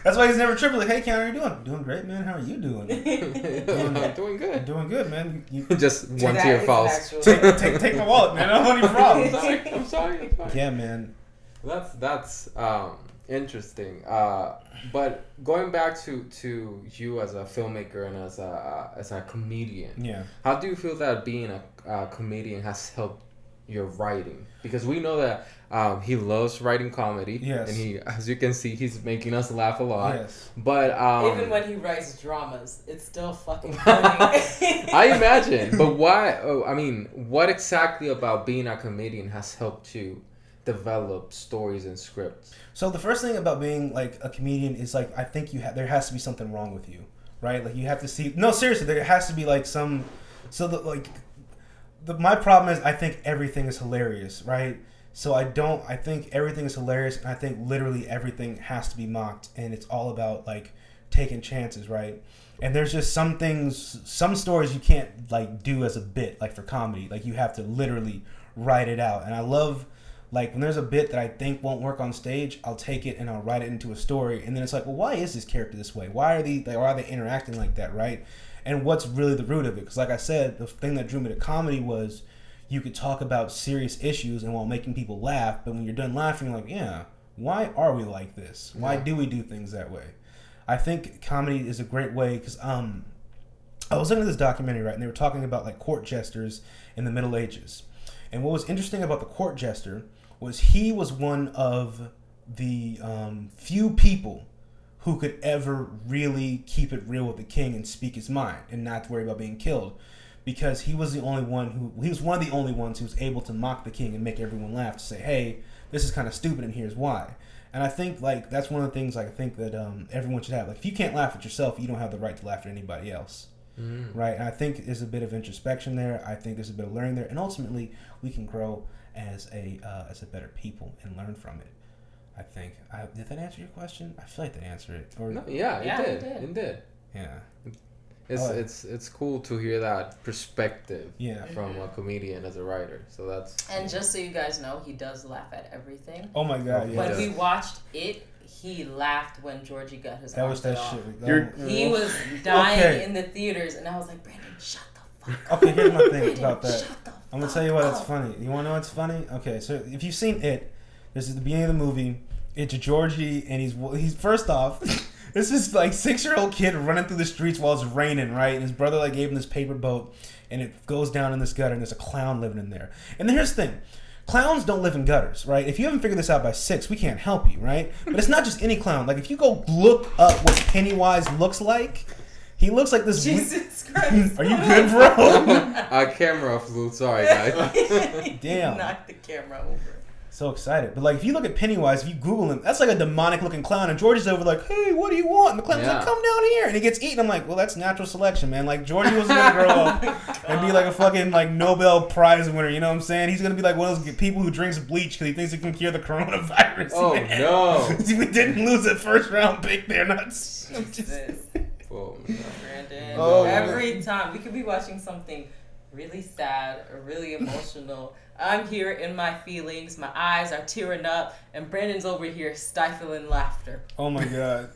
[SPEAKER 4] That's why he's never tripping. Like, hey, Keanu, how you doing? Doing great, man. How are you doing?
[SPEAKER 3] Doing good.
[SPEAKER 4] Doing good, man. You
[SPEAKER 3] Just one to your false.
[SPEAKER 4] take my wallet, man. I don't want any problems.
[SPEAKER 3] I'm sorry.
[SPEAKER 4] Yeah, man.
[SPEAKER 3] That's interesting. But going back to you as a filmmaker and as a comedian,
[SPEAKER 4] Yeah.
[SPEAKER 3] how do you feel that being a comedian has helped your writing? Because we know that he loves writing comedy.
[SPEAKER 4] Yes.
[SPEAKER 3] And he, as you can see, he's making us laugh a lot.
[SPEAKER 4] Yes.
[SPEAKER 3] But
[SPEAKER 1] even when he writes dramas, it's still fucking funny.
[SPEAKER 3] I imagine. But why? I mean, what exactly about being a comedian has helped you develop stories and scripts?
[SPEAKER 4] So the first thing about being like a comedian is like I think there has to be something wrong with you, right? Like you have to see. No, seriously, there has to be like some. So my problem is I think everything is hilarious, right? So I think everything is hilarious, and I think literally everything has to be mocked, and it's all about like taking chances, right? And there's just some things, some stories you can't like do as a bit, like for comedy, like you have to literally write it out. And I love Like, when there's a bit that I think won't work on stage, I'll take it and I'll write it into a story. And then it's like, well, why is this character this way? Why are they interacting like that, right? And what's really the root of it? Because like I said, the thing that drew me to comedy was you could talk about serious issues and while making people laugh. But when you're done laughing, you're like, yeah, why are we like this? Why do we do things that way? I think comedy is a great way because I was looking at this documentary, right? And they were talking about like court jesters in the Middle Ages. And what was interesting about the court jester was he was one of the few people who could ever really keep it real with the king and speak his mind and not worry about being killed, because he was one of the only ones who was able to mock the king and make everyone laugh, to say, hey, this is kind of stupid and here's why. And I think like that's one of the things like I think that everyone should have. Like, if you can't laugh at yourself, you don't have the right to laugh at anybody else. Right? And I think there's a bit of introspection there. I think there's a bit of learning there, and ultimately we can grow as a better people and learn from it. I think. Did that answer your question? I feel like that answered it. Or
[SPEAKER 3] no, it did.
[SPEAKER 4] Yeah.
[SPEAKER 3] It's cool to hear that perspective
[SPEAKER 4] Mm-hmm.
[SPEAKER 3] from a comedian as a writer. So that's.
[SPEAKER 1] And just so you guys know, he does laugh at everything.
[SPEAKER 4] Oh my God! Yeah.
[SPEAKER 1] When we watched it, he laughed when Georgie got his arms cut off. He was dying in the theaters, and I was like, Brandon, shut the fuck up.
[SPEAKER 4] Okay, here's my thing about that.
[SPEAKER 1] Shut the
[SPEAKER 4] I'm gonna tell you why that's funny. You wanna know what's funny? Okay, so if you've seen it, this is the beginning of the movie. It's Georgie, and he's first off, this is like 6-year-old kid running through the streets while it's raining, right? And his brother like gave him this paper boat, and it goes down in this gutter, and there's a clown living in there. And then here's the thing. Clowns don't live in gutters, right? If you haven't figured this out by 6, we can't help you, right? But it's not just any clown. Like, if you go look up what Pennywise looks like, he looks like this.
[SPEAKER 1] Jesus Christ.
[SPEAKER 4] Are you good, bro?
[SPEAKER 3] Camera flew. Sorry, guys.
[SPEAKER 4] Damn.
[SPEAKER 1] He knocked the camera over.
[SPEAKER 4] So excited. But, like, if you look at Pennywise, if you Google him, that's like a demonic-looking clown. And Georgie's over like, hey, what do you want? And the clown's like, come down here. And he gets eaten. I'm like, well, that's natural selection, man. Like, Georgie wasn't going to grow up and be like a fucking, like, Nobel Prize winner. You know what I'm saying? He's going to be like one of those people who drinks bleach because he thinks he can cure the coronavirus.
[SPEAKER 3] Oh,
[SPEAKER 4] man.
[SPEAKER 3] no.
[SPEAKER 4] We didn't lose a first-round pick there. Nuts.
[SPEAKER 3] Oh,
[SPEAKER 1] Brandon.
[SPEAKER 4] Oh.
[SPEAKER 1] Every time. We could be watching something really sad or really emotional. I'm here in my feelings. My eyes are tearing up. And Brandon's over here stifling laughter.
[SPEAKER 4] Oh, my God.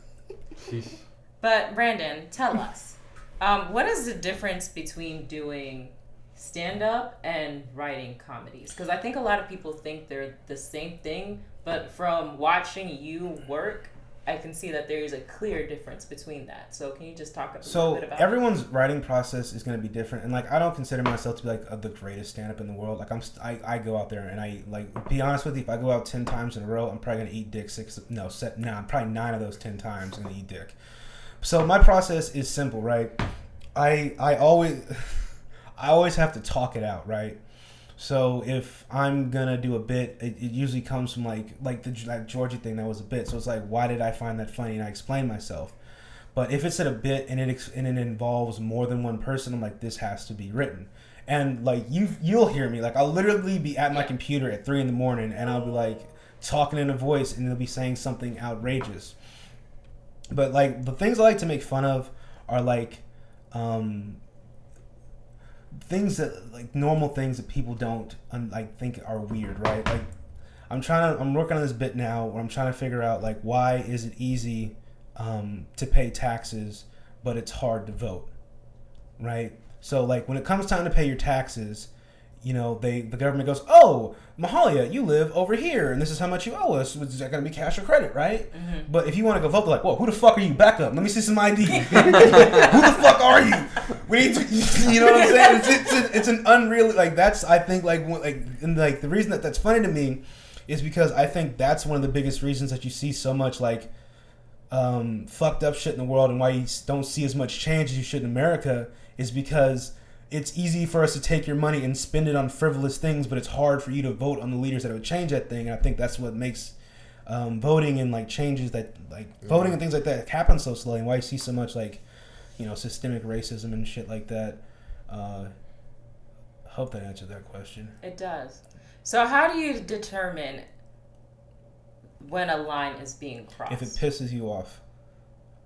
[SPEAKER 1] But, Brandon, tell us. What is the difference between doing stand-up and writing comedies? Because I think a lot of people think they're the same thing. But from watching you work, I can see that there is a clear difference between that. So can you just talk a little bit about
[SPEAKER 4] everyone's writing process is going to be different. And, like, I don't consider myself to be, like, the greatest stand-up in the world. Like, I go out there and I, like, be honest with you, if I go out 10 times in a row, I'm probably going to eat dick probably 9 of those 10 times I'm going to eat dick. So my process is simple, right? I always have to talk it out, right? So if I'm gonna do a bit, it usually comes from like the Georgie thing, that was a bit. So it's like, why did I find that funny? And I explain myself. But if it's at a bit and it involves more than one person, I'm like, this has to be written. And like you'll hear me, like I'll literally be at my computer at 3 a.m. and I'll be like talking in a voice and they'll be saying something outrageous. But like the things I like to make fun of are like things that like normal things that people don't like think are weird, right? Like I'm working on this bit now where I'm trying to figure out like why is it easy to pay taxes but it's hard to vote, right? So like when it comes time to pay your taxes, you know, the government goes, oh, Mahalia, you live over here, and this is how much you owe us. Is that going to be cash or credit, right? Mm-hmm. But if you want to go vote, they're like, whoa, who the fuck are you? Back up. Let me see some ID. Who the fuck are you? We need to, you know what I'm saying? It's an unreal, like, that's, I think, and the reason that's funny to me is because I think that's one of the biggest reasons that you see so much, like, fucked up shit in the world and why you don't see as much change as you should in America is because it's easy for us to take your money and spend it on frivolous things, but it's hard for you to vote on the leaders that would change that thing. And I think that's what makes voting and like changes that like voting and things like that happen so slowly, and why you see so much like, you know, systemic racism and shit like that. Hope that answered that question.
[SPEAKER 1] It does. So how do you determine when a line is being crossed?
[SPEAKER 4] If it pisses you off.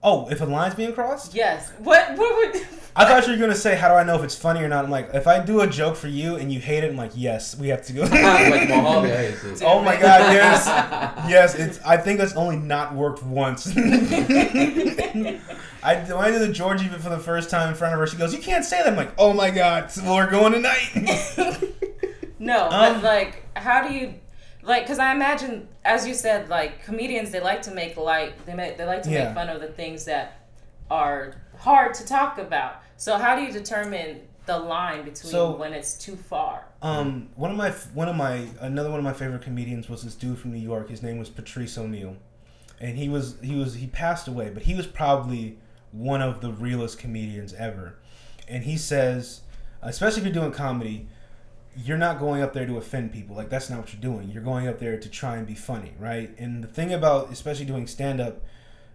[SPEAKER 4] Oh, if a line's being crossed?
[SPEAKER 1] Yes. What would...
[SPEAKER 4] I thought you were going to say, how do I know if it's funny or not? I'm like, if I do a joke for you and you hate it, I'm like, yes, we have to go.
[SPEAKER 3] Like Mahalia hates it.
[SPEAKER 4] Oh my God, yes. Yes, I think that's only not worked once. When I did the Georgie bit for the first time in front of her, she goes, you can't say that. I'm like, oh my God, so we're going tonight.
[SPEAKER 1] No, but like, how do you... Like, because I imagine, as you said, like, comedians, they like to make light, they like to make fun of the things that are hard to talk about. So how do you determine the line between when it's too far?
[SPEAKER 4] Another one of my favorite comedians was this dude from New York. His name was Patrice O'Neal, and he passed away, but he was probably one of the realest comedians ever. And he says, especially if you're doing comedy, you're not going up there to offend people. Like, that's not what you're doing. You're going up there to try and be funny, right? And the thing about, especially doing stand-up,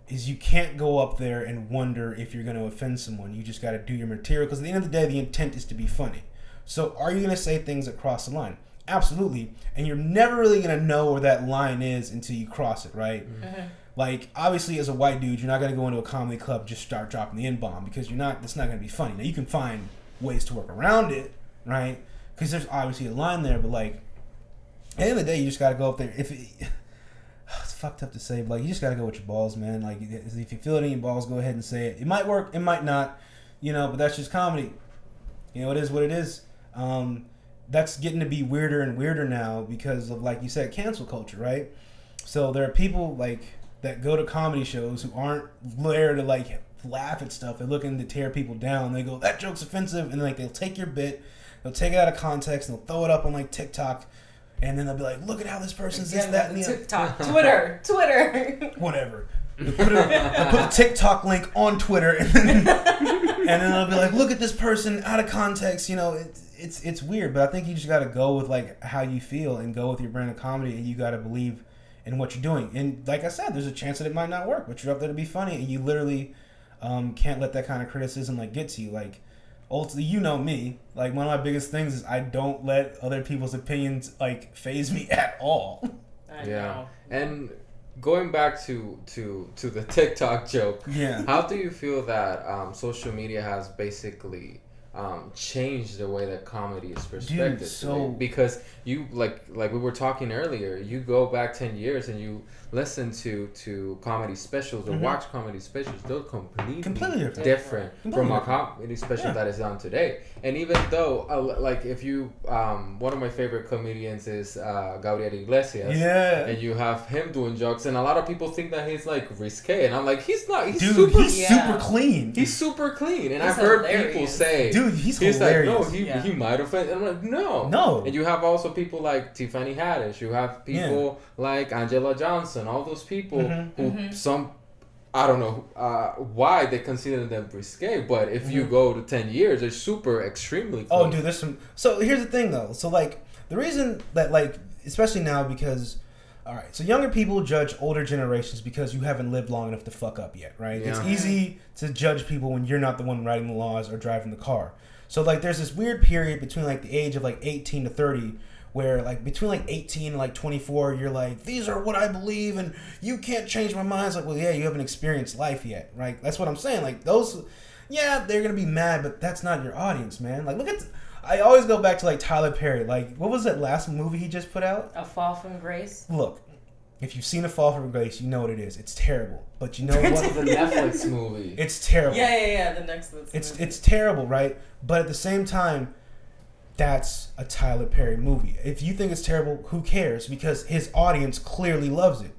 [SPEAKER 4] is you can't go up there and wonder if you're going to offend someone. You just got to do your material, because at the end of the day, the intent is to be funny. So are you going to say things that cross the line? Absolutely. And you're never really going to know where that line is until you cross it, right? Mm-hmm. Like, obviously, as a white dude, you're not going to go into a comedy club and just start dropping the N-bomb, because that's not going to be funny. Now, you can find ways to work around it, right? Because there's obviously a line there, but like, at the end of the day, you just gotta go up there. It's fucked up to say, but like, you just gotta go with your balls, man. Like, if you feel it in your balls, go ahead and say it. It might work, it might not, but that's just comedy. It is what it is. That's getting to be weirder and weirder now because of, like you said, cancel culture, right? So there are people like that go to comedy shows who aren't there to like laugh at stuff. They're looking to tear people down. They go, that joke's offensive, and like they'll take your bit. They'll take it out of context and they'll throw it up on like TikTok, and then they'll be like, "Look at how this person's this, that, and the other."
[SPEAKER 1] TikTok, Twitter,
[SPEAKER 4] whatever. They'll put the TikTok link on Twitter, and then they'll be like, "Look at this person out of context." It's weird, but I think you just got to go with like how you feel and go with your brand of comedy, and you got to believe in what you're doing. And like I said, there's a chance that it might not work, but you're up there to be funny, and you literally can't let that kind of criticism like get to you, like. Ultimately, me. Like, one of my biggest things is I don't let other people's opinions like phase me at all.
[SPEAKER 1] I know.
[SPEAKER 3] And going back to the TikTok joke, how do you feel that social media has basically changed the way that comedy is perspected?
[SPEAKER 4] Dude, so
[SPEAKER 3] because you like we were talking earlier, you go back 10 years and you listen to comedy specials or watch comedy specials, they're completely different from a comedy special that is on today. And even though like if you one of my favorite comedians is Gabriel Iglesias, and you have him doing jokes, and a lot of people think that he's like risque, and I'm like, he's not. He's
[SPEAKER 4] super clean.
[SPEAKER 3] He's super clean, and I've heard people say,
[SPEAKER 4] dude, he's hilarious.
[SPEAKER 3] Like, he might offend. I'm like, no. And you have also people like Tiffany Haddish. You have people like Angela Johnson. All those people who some, I don't know why they consider them risque, but if you go to 10 years, they're super extremely clean.
[SPEAKER 4] Oh, dude, there's some. So here's the thing, though. So like the reason that like, especially now, because. All right, so younger people judge older generations because you haven't lived long enough to fuck up yet, right? Yeah. It's easy to judge people when you're not the one writing the laws or driving the car. So, like, there's this weird period between, like, the age of, like, 18 to 30 where, like, between, like, 18 and, like, 24, you're like, these are what I believe and you can't change my mind. It's like, well, yeah, you haven't experienced life yet, right? That's what I'm saying. Like, those, they're going to be mad, but that's not your audience, man. Like, look at... I always go back to, like, Tyler Perry. Like, what was that last movie he just put out?
[SPEAKER 1] A Fall from Grace.
[SPEAKER 4] Look, if you've seen A Fall from Grace, you know what it is. It's terrible. But you know what?
[SPEAKER 3] It's the Netflix movie.
[SPEAKER 4] It's terrible.
[SPEAKER 1] Yeah, the Netflix movie.
[SPEAKER 4] It's terrible, right? But at the same time, that's a Tyler Perry movie. If you think it's terrible, who cares? Because his audience clearly loves it.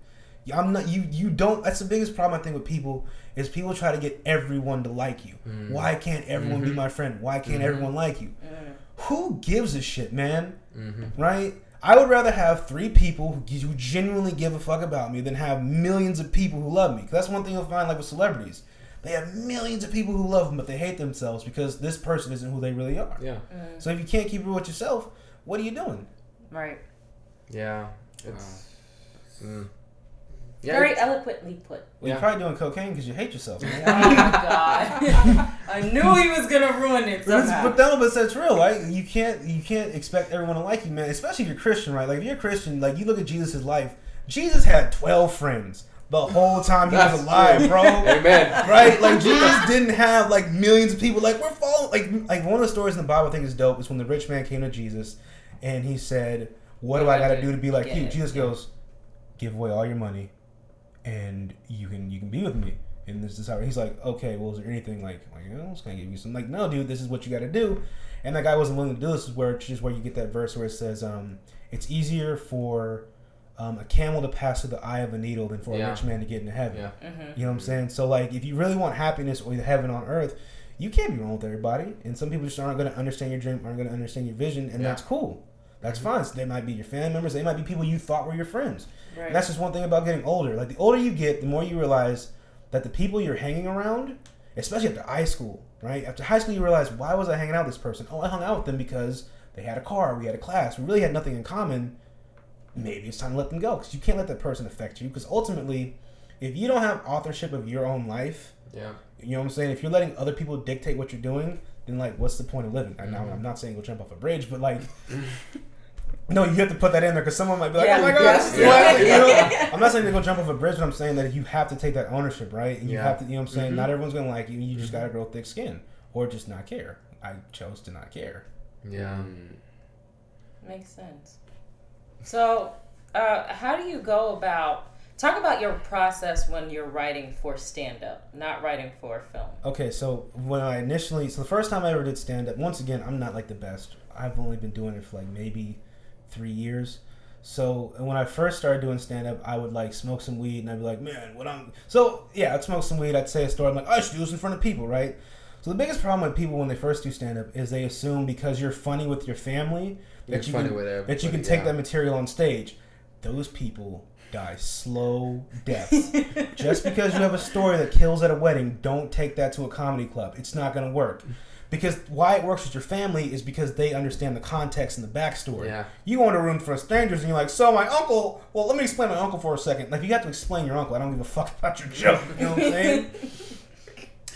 [SPEAKER 4] You don't. That's the biggest problem I think with people is people try to get everyone to like you. Why can't everyone be my friend? Why can't everyone like you? Who gives a shit, man? Right? I would rather have 3 people who genuinely give a fuck about me than have millions of people who love me. 'Cause that's one thing you'll find like with celebrities. They have millions of people who love them, but they hate themselves because this person isn't who they really are. Yeah. So if you can't keep it with yourself, what are you doing?
[SPEAKER 1] Right.
[SPEAKER 3] Yeah. It's...
[SPEAKER 1] Yeah, very eloquently put.
[SPEAKER 4] Well, you're probably doing cocaine because you hate yourself.
[SPEAKER 1] Oh my God! I knew he was gonna ruin it somehow.
[SPEAKER 4] But that's real, right? You can't expect everyone to like you, man. Especially if you're Christian, right? Like if you're Christian, like you look at Jesus' life. Jesus had 12 friends. the whole time he was alive, bro.
[SPEAKER 3] Amen.
[SPEAKER 4] Right? Like, Jesus didn't have, like, millions of people. Like, we're following. Like, one of the stories in the Bible I think is dope is when the rich man came to Jesus and he said, what do I got to do to be like you? Jesus goes, give away all your money and you can be with me. And this is how he's like, okay, well, is there anything like I was gonna give you some, like, no, dude, this is what you got to do. And that guy wasn't willing to do this. Is where you get that verse where it says, it's easier for a camel to pass through the eye of a needle than for a rich man to get into heaven.
[SPEAKER 3] Yeah.
[SPEAKER 1] Mm-hmm.
[SPEAKER 4] You know what I'm saying? So, like, if you really want happiness or heaven on earth, you can't be wrong with everybody. And some people just aren't going to understand your dream, aren't going to understand your vision, and that's cool. That's fine. So they might be your family members. They might be people you thought were your friends. Right. And that's just one thing about getting older. Like, the older you get, the more you realize that the people you're hanging around, especially after high school, right? After high school, you realize, why was I hanging out with this person? Oh, I hung out with them because they had a car, we had a class, we really had nothing in common. Maybe it's time to let them go because you can't let that person affect you. Because ultimately, if you don't have authorship of your own life, you know what I'm saying? If you're letting other people dictate what you're doing, then, like, what's the point of living? And now, I'm not saying go jump off a bridge, but, like, no, you have to put that in there because someone might be like, oh my gosh, you know? I'm not saying to go jump off a bridge, but I'm saying that you have to take that ownership, right? And you have to, you know what I'm saying? Not everyone's going to like you. You just got to grow thick skin or just not care. I chose to not care.
[SPEAKER 3] Yeah.
[SPEAKER 1] Makes sense. So, how do you go about... Talk about your process when you're writing for stand-up, not writing for film.
[SPEAKER 4] Okay, so when I initially... So the first time I ever did stand-up, once again, I'm not, like, the best. I've only been doing it for, like, maybe 3 years. So when I first started doing stand-up, I would, like, smoke some weed, and I'd be like, man, what I'm... So, yeah, I'd smoke some weed, I'd say a story, I'm like, I should do this in front of people, right? So the biggest problem with people when they first do stand-up is they assume because you're funny with your family that you can take that material on stage. Those people die slow deaths. Just because you have a story that kills at a wedding, don't take that to a comedy club. It's not going to work. Because why it works with your family is because they understand the context and the backstory. Yeah. You go into a room for strangers and you're like, so my uncle, well, let me explain my uncle for a second. Like, you have to explain your uncle. I don't give a fuck about your joke. You know what I'm saying?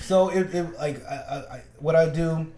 [SPEAKER 4] So, what I do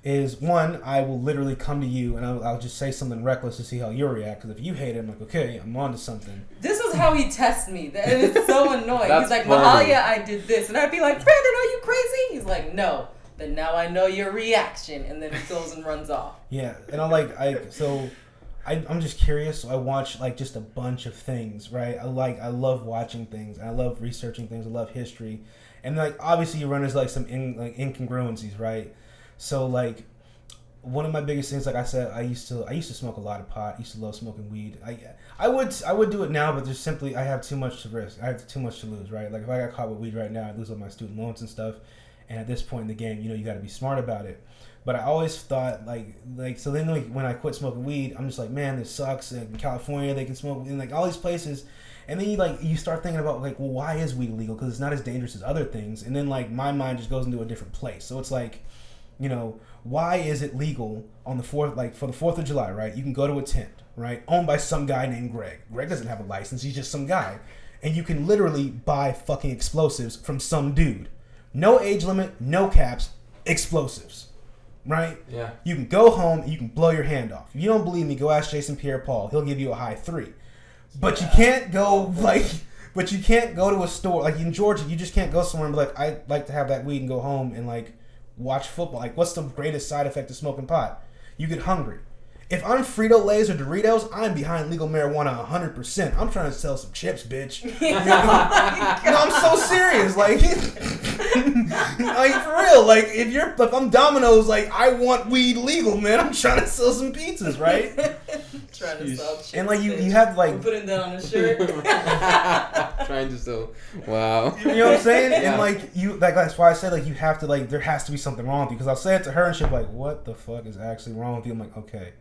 [SPEAKER 4] is, one, I will literally come to you and I'll just say something reckless to see how you'll react. Because if you hate it, I'm like, okay, I'm on to something.
[SPEAKER 1] This is how he tests me. It's so annoying. He's like, Mahalia, I did this. And I'd be like, Brandon, are you crazy? He's like, no. But now I know your reaction. And then he goes and runs off. Yeah.
[SPEAKER 4] And I'm just curious. So I watch, like, just a bunch of things, right? I love watching things. I love researching things. I love history. And, like, obviously you run into, like, some incongruencies, right? So, like, one of my biggest things, like I said, I used to smoke a lot of pot. I used to love smoking weed. I would do it now, but there's simply, I have too much to risk. I have too much to lose, right? Like, if I got caught with weed right now, I'd lose all my student loans and stuff. And at this point in the game, you got to be smart about it. But I always thought, so then, like, when I quit smoking weed, I'm just like, man, this sucks. In California, they can smoke in, like, all these places. And then you start thinking about, like, well, why is weed illegal? Because it's not as dangerous as other things. And then, like, my mind just goes into a different place. So it's like, why is it legal on the 4th, like, for the 4th of July, right? You can go to a tent, right? Owned by some guy named Greg. Greg doesn't have a license. He's just some guy. And you can literally buy fucking explosives from some dude. No age limit, no caps, explosives. Right?
[SPEAKER 3] Yeah.
[SPEAKER 4] You can go home and you can blow your hand off. If you don't believe me, go ask Jason Pierre-Paul. He'll give you a high 3. But you can't go, but you can't go to a store. Like, in Georgia, you just can't go somewhere and be like, I'd like to have that weed and go home and, like, watch football. Like, what's the greatest side effect of smoking pot? You get hungry. If I'm Frito-Lays or Doritos, I'm behind legal marijuana 100%. I'm trying to sell some chips, bitch. No, I'm so serious. Like, for real. Like, if I'm Domino's, like, I want weed legal, man. I'm trying to sell some pizzas, right?
[SPEAKER 1] Trying to sell chips.
[SPEAKER 4] And, like, you have, like...
[SPEAKER 1] We're putting that on a shirt.
[SPEAKER 3] Trying to sell... Wow.
[SPEAKER 4] You know what I'm saying? Yeah. And, like, that's why I said, like, you have to, like, there has to be something wrong with you. Because I'll say it to her and she'll be like, what the fuck is actually wrong with you? I'm like, okay.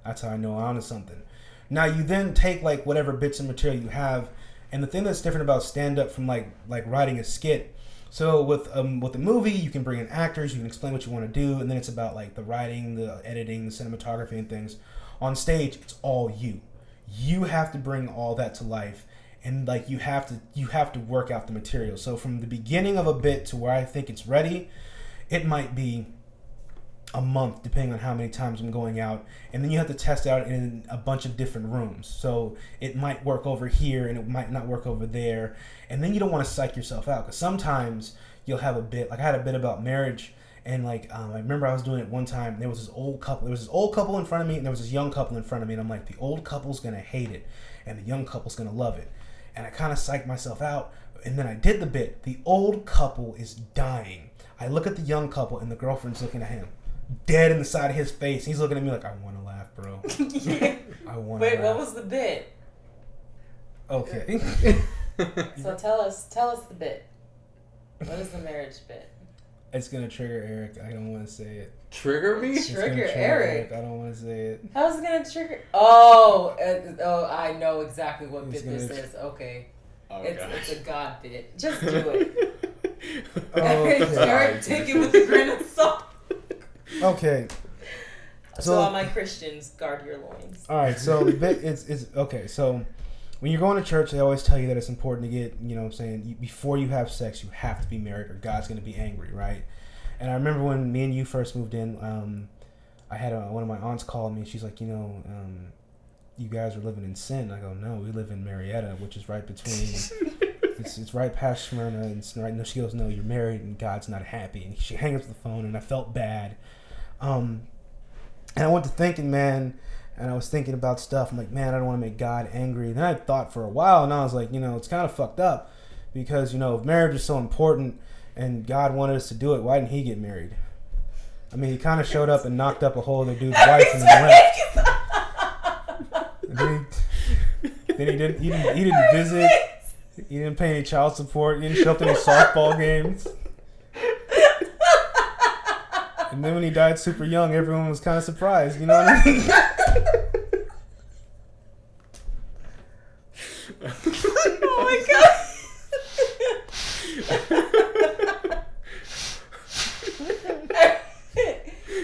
[SPEAKER 4] That's how I know I'm onto something. Now, you then take, like, whatever bits of material you have, and the thing that's different about stand-up from, like writing a skit, so with a movie, you can bring in actors, you can explain what you want to do, and then it's about, like, the writing, the editing, the cinematography, and things. On stage, it's all you. You have to bring all that to life, and, like, you have to work out the material. So from the beginning of a bit to where I think it's ready, it might be a month, depending on how many times I'm going out. And then you have to test out in a bunch of different rooms. So it might work over here and it might not work over there. And then you don't want to psych yourself out, because sometimes you'll have a bit, like I had a bit about marriage. And like, I remember I was doing it one time. There was this old couple in front of me, and there was this young couple in front of me. And I'm like, the old couple's going to hate it, and the young couple's going to love it. And I kind of psyched myself out. And then I did the bit. The old couple is dying. I look at the young couple, and the girlfriend's looking at him, dead in the side of his face. He's looking at me like, I want to laugh, bro. I want to laugh.
[SPEAKER 1] Wait, what was the bit?
[SPEAKER 4] Okay.
[SPEAKER 1] So tell us the bit. What is the marriage bit?
[SPEAKER 4] It's going to trigger Eric. I don't want to say it.
[SPEAKER 3] Trigger me?
[SPEAKER 1] Trigger Eric.
[SPEAKER 4] I don't want to say it.
[SPEAKER 1] How's it going to trigger? Oh, I know exactly what bit this is. Okay.
[SPEAKER 2] Oh,
[SPEAKER 1] it's a God bit. Just do it.
[SPEAKER 4] Okay.
[SPEAKER 1] Eric, take it with a grain of salt.
[SPEAKER 4] Okay.
[SPEAKER 1] So all my Christians, guard your loins.
[SPEAKER 4] All right. So the bit is okay. So when you're going to church, they always tell you that it's important to get, you know what I'm saying, before you have sex, you have to be married or God's going to be angry, right? And I remember when me and you first moved in, I had one of my aunts call me. She's like, you guys are living in sin. I go, no, we live in Marietta, which is right between, it's right past Smyrna. And it's right. No, she goes, no, you're married and God's not happy. And she hangs up the phone, and I felt bad. And I went to thinking, man, and I was thinking about stuff. I'm like, man, I don't want to make God angry. And then I thought for a while, and I was like, it's kind of fucked up, because, if marriage is so important and God wanted us to do it, why didn't he get married? I mean, he kind of showed up and knocked up a whole other dude's wife and then left. Then he didn't visit. He didn't pay any child support. He didn't show up to any softball games. And then when he died super young, everyone was kind of surprised. You know what I mean?
[SPEAKER 1] Oh my God.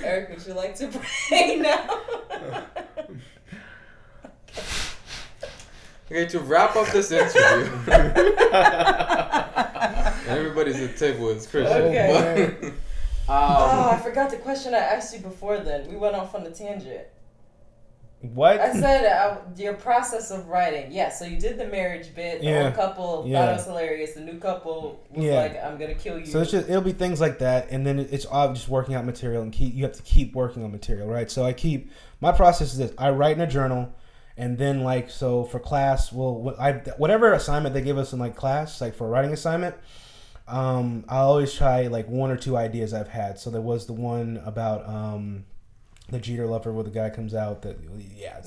[SPEAKER 1] Eric, would you like to pray now?
[SPEAKER 3] Okay, to wrap up this interview. Everybody's at the table is Christian.
[SPEAKER 1] Okay. I forgot the question I asked you before then. We went off on a tangent.
[SPEAKER 4] What?
[SPEAKER 1] I said your process of writing. Yeah, so you did the marriage bit. The old couple thought it was hilarious. The new couple was like, I'm going to kill you.
[SPEAKER 4] So it'll be things like that. And then it's just working out material. And you have to keep working on material, right? So my process is this. I write in a journal. And then, for class, whatever assignment they give us in, class, for a writing assignment, I always try, one or two ideas I've had. So there was the one about the Jeter Lover where the guy comes out. Yeah.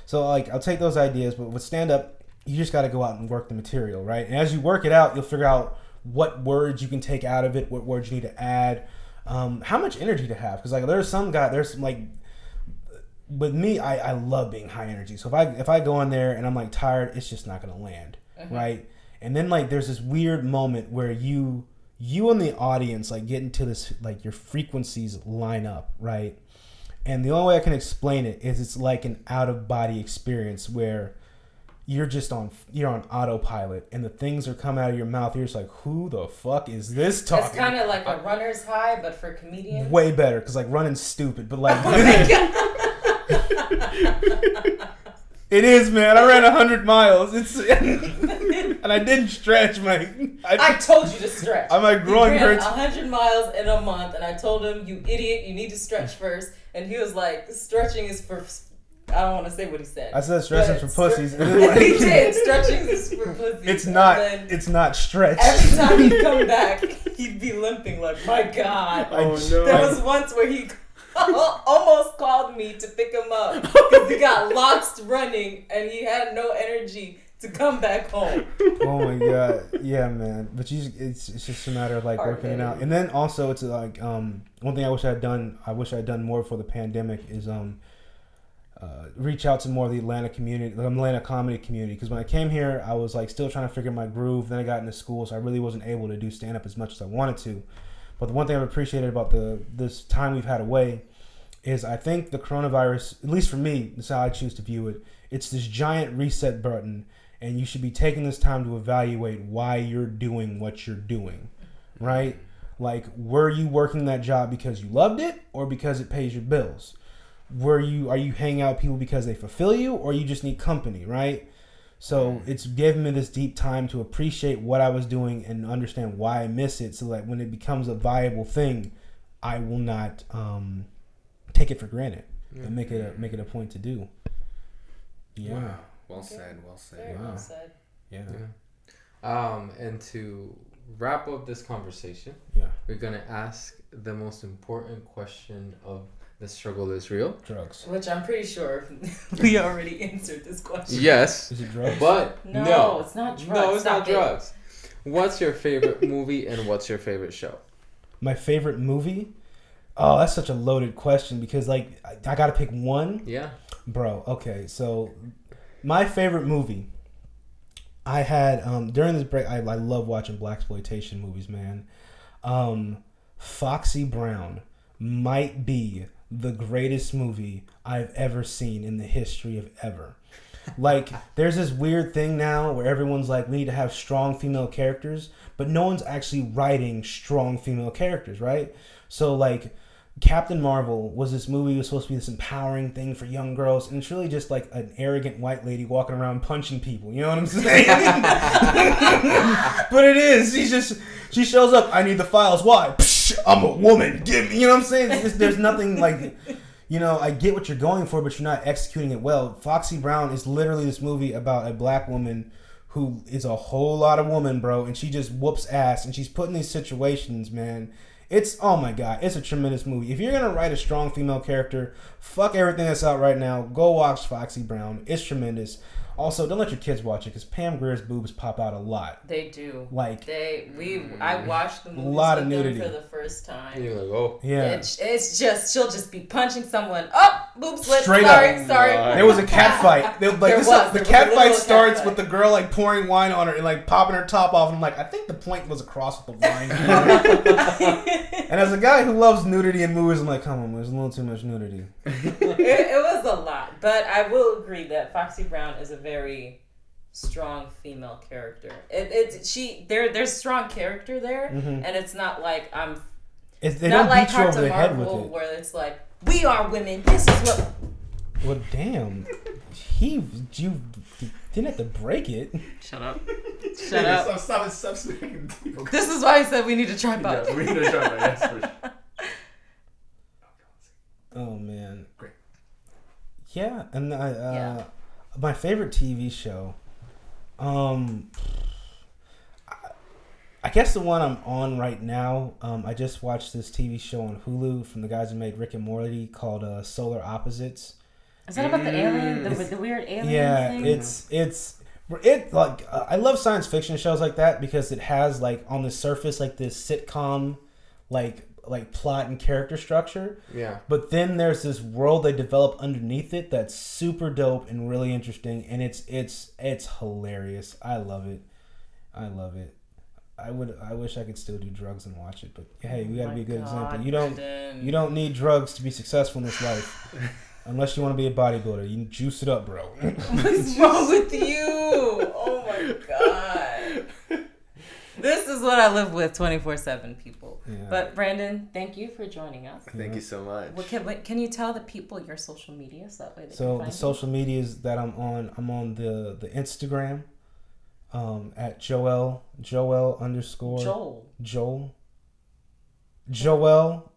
[SPEAKER 4] So, I'll take those ideas. But with stand-up, you just got to go out and work the material, right? And as you work it out, you'll figure out what words you can take out of it, what words you need to add, how much energy to have. Because, with me, I love being high energy. So if I go in there and I'm tired, it's just not gonna land, right? And then there's this weird moment where you and the audience get into this your frequencies line up, right? And the only way I can explain it is it's like an out of body experience where you're on autopilot and the things are coming out of your mouth. You're just like, who the fuck is this talking?
[SPEAKER 1] It's kind of like a runner's high, but for comedians.
[SPEAKER 4] Way better, because running's stupid, but it is, man. I ran 100 miles. And I didn't stretch, man. I told
[SPEAKER 1] you to stretch.
[SPEAKER 4] My groin hurts.
[SPEAKER 1] 100 miles in a month, and I told him, you idiot, you need to stretch first. And he was like, stretching is for... I don't want to say what he said.
[SPEAKER 4] I said stretching for pussies.
[SPEAKER 1] He did. Stretching is for pussies.
[SPEAKER 4] It's not stretch.
[SPEAKER 1] Every time he'd come back, he'd be limping like, my God.
[SPEAKER 2] Oh, no.
[SPEAKER 1] There was once where he... almost called me to pick him up because he got lost running and he had no energy to come back home.
[SPEAKER 4] Oh my God, yeah, man. But it's just a matter of working it out. And then also it's one thing I wish I'd done more for the pandemic is reach out to more of the Atlanta community, the Atlanta comedy community. Because when I came here, I was still trying to figure my groove. Then I got into school, so I really wasn't able to do stand up as much as I wanted to. But the one thing I've appreciated about this time we've had away is I think the coronavirus, at least for me, that's how I choose to view it, it's this giant reset button, and you should be taking this time to evaluate why you're doing what you're doing, right? Like, were you working that job because you loved it or because it pays your bills? Are you hanging out with people because they fulfill you, or you just need company, right? So it's given me this deep time to appreciate what I was doing and understand why I miss it, so that when it becomes a viable thing, I will not take it for granted and make it a point to do. Yeah.
[SPEAKER 2] Wow. Well said. Well said.
[SPEAKER 1] Very well said.
[SPEAKER 4] Yeah.
[SPEAKER 3] And to wrap up this conversation, we're gonna ask the most important question of the struggle is real.
[SPEAKER 4] Drugs.
[SPEAKER 1] Which I'm pretty sure we already answered this question.
[SPEAKER 3] Yes.
[SPEAKER 4] Is it drugs?
[SPEAKER 3] But no,
[SPEAKER 1] it's not drugs.
[SPEAKER 3] No, it's
[SPEAKER 1] Stop
[SPEAKER 3] not drugs. What's your favorite movie and what's your favorite show?
[SPEAKER 4] My favorite movie? Oh, that's such a loaded question because, like, I gotta pick one.
[SPEAKER 3] Yeah. Bro,
[SPEAKER 4] okay. So, my favorite movie, I had, during this break, I love watching blaxploitation movies, man. Foxy Brown might be the greatest movie I've ever seen in the history of ever. Like, there's this weird thing now where everyone's like, we need to have strong female characters, but no one's actually writing strong female characters, right? So, like, Captain Marvel was this movie, was supposed to be this empowering thing for young girls, and it's really just like an arrogant white lady walking around punching people. You know what I'm saying? But it is. She shows up. I need the files. Why? Psh, I'm a woman. Give me. You know what I'm saying? There's nothing like. You know, I get what you're going for, but you're not executing it well. Foxy Brown is literally this movie about a black woman who is a whole lot of woman, bro, and she just whoops ass, and she's put in these situations, man. It's, oh my God, it's a tremendous movie. If you're going to write a strong female character, fuck everything that's out right now. Go watch Foxy Brown. It's tremendous. Also, don't let your kids watch it because Pam Grier's boobs pop out a lot.
[SPEAKER 1] They do.
[SPEAKER 4] Like,
[SPEAKER 1] I watched the movie
[SPEAKER 4] lot of nudity
[SPEAKER 1] for the first time.
[SPEAKER 3] You're like, oh.
[SPEAKER 4] Yeah.
[SPEAKER 1] It's just, she'll just be punching someone. Oh, boobs slip.
[SPEAKER 4] Straight
[SPEAKER 1] sorry,
[SPEAKER 4] up.
[SPEAKER 1] sorry.
[SPEAKER 4] There was a cat fight. The cat fight starts
[SPEAKER 1] fight
[SPEAKER 4] with the girl like pouring wine on her and like popping her top off. And I'm like, I think the point was across with the wine. And as a guy who loves nudity in movies, I'm like, come on, there's a little too much nudity.
[SPEAKER 1] It was a lot, but I will agree that Foxy Brown is a very strong female character. There's strong character there, and it's not like
[SPEAKER 4] they don't beat you over the head with it.
[SPEAKER 1] Where it's like, we are women. This is what.
[SPEAKER 4] Well, damn, you didn't have to break it.
[SPEAKER 1] Shut up. Shut up.
[SPEAKER 2] Stop speaking.
[SPEAKER 1] This is why I said we need to tripod.
[SPEAKER 2] Yeah, we need a tripod. Yes, for sure.
[SPEAKER 4] Oh man.
[SPEAKER 2] Great.
[SPEAKER 4] Yeah, and my favorite TV show, I guess the one I'm on right now. I just watched this TV show on Hulu from the guys who made Rick and Morty called Solar Opposites.
[SPEAKER 1] Is that about the alien, the weird alien thing?
[SPEAKER 4] Yeah, like I love science fiction shows like that because it has like on the surface like this sitcom like plot and character structure.
[SPEAKER 3] Yeah. But
[SPEAKER 4] then there's this world they develop underneath it that's super dope and really interesting, and it's hilarious. I love it. I wish I could still do drugs and watch it, but hey, we gotta be a good example. You don't need drugs to be successful in this life. Unless you want to be a bodybuilder. You juice it up, bro.
[SPEAKER 1] What's wrong with you? Oh my God. This is what I live with 24/7, people. Yeah. But Brandon, thank you for joining us.
[SPEAKER 2] Thank you so much.
[SPEAKER 1] Can you tell the people your social media so that way they can find
[SPEAKER 4] the social medias that I'm on the Instagram at Joel underscore Joel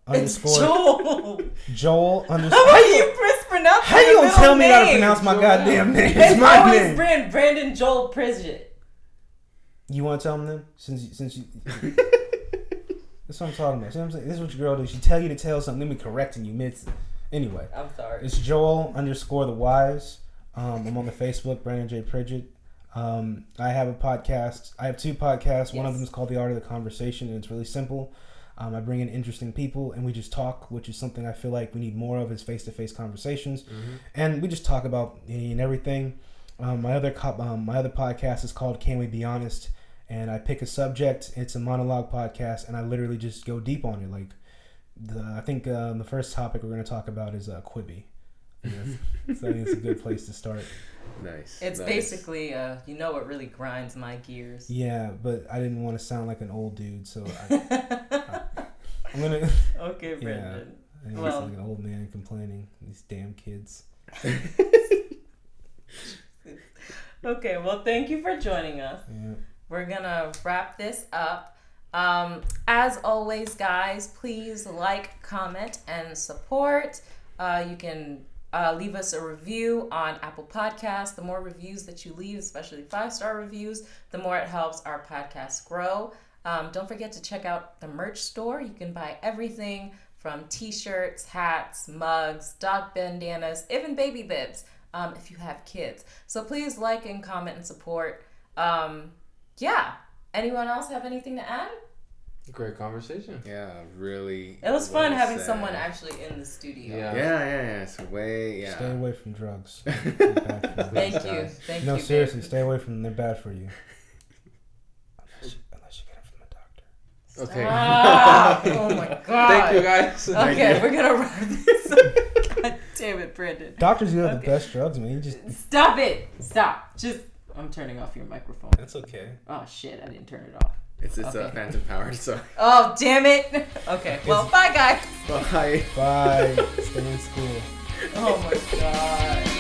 [SPEAKER 4] underscore Joel underscore.
[SPEAKER 1] How do you mispronounce?
[SPEAKER 4] How you gonna tell me how to pronounce my goddamn name?
[SPEAKER 1] It's my name. Brandon Joel Pridgett.
[SPEAKER 4] You want to tell him then? Since you. That's what I'm talking about. See what I'm saying? This is what your girl does. She tell you to tell something, then we correcting you Anyway.
[SPEAKER 1] I'm sorry.
[SPEAKER 4] It's Joel underscore the Wise. I'm on the Facebook, Brandon J. Pridgett. I have a podcast. I have two podcasts. Yes. One of them is called The Art of the Conversation, and it's really simple. I bring in interesting people, and we just talk, which is something I feel like we need more of, is face-to-face conversations. Mm-hmm. And we just talk about any and everything. My other podcast is called Can We Be Honest? And I pick a subject. It's a monologue podcast, and I literally just go deep on it. Like, I think the first topic we're going to talk about is Quibi. So I think it's a good place to start.
[SPEAKER 2] Nice.
[SPEAKER 1] It's basically, what really grinds my gears.
[SPEAKER 4] Yeah, but I didn't want to sound like an old dude, so I'm gonna.
[SPEAKER 1] Okay, Brendan.
[SPEAKER 4] I think
[SPEAKER 1] Well-
[SPEAKER 4] it's like an old man complaining. These damn kids.
[SPEAKER 1] Okay, well, thank you for joining us.
[SPEAKER 4] Yeah.
[SPEAKER 1] We're gonna wrap this up. As always, guys, please like, comment, and support. You can leave us a review on Apple Podcasts. The more reviews that you leave, especially 5-star reviews, the more it helps our podcast grow. Don't forget to check out the merch store. You can buy everything from t-shirts, hats, mugs, dog bandanas, even baby bibs if you have kids. So please like and comment and support. Yeah. Anyone else have anything to add?
[SPEAKER 3] Great conversation.
[SPEAKER 2] Yeah, really.
[SPEAKER 1] It was fun
[SPEAKER 2] well
[SPEAKER 1] having
[SPEAKER 2] said.
[SPEAKER 1] someone actually in the studio.
[SPEAKER 3] Yeah.
[SPEAKER 2] It's way,
[SPEAKER 4] Stay away from drugs.
[SPEAKER 1] Thank you. Thank
[SPEAKER 4] No,
[SPEAKER 1] you.
[SPEAKER 4] seriously,
[SPEAKER 1] babe.
[SPEAKER 4] stay away from them. They're bad for you. Unless you get it from a doctor.
[SPEAKER 3] Okay.
[SPEAKER 1] Stop. Oh my god.
[SPEAKER 3] Thank you, guys.
[SPEAKER 1] Okay, we're gonna wrap this up. God damn it, Brendan.
[SPEAKER 4] Doctors, you have
[SPEAKER 1] Okay.
[SPEAKER 4] the best drugs, man. You just.
[SPEAKER 1] Stop it. Stop. Just, I'm turning off your microphone.
[SPEAKER 4] That's okay.
[SPEAKER 1] Oh shit, I didn't turn it off.
[SPEAKER 2] It's
[SPEAKER 1] Okay.
[SPEAKER 2] Phantom powered, so.
[SPEAKER 1] Oh, damn it. Okay, well, bye, guys.
[SPEAKER 2] Bye.
[SPEAKER 4] Bye. Stay in school.
[SPEAKER 1] Oh my god.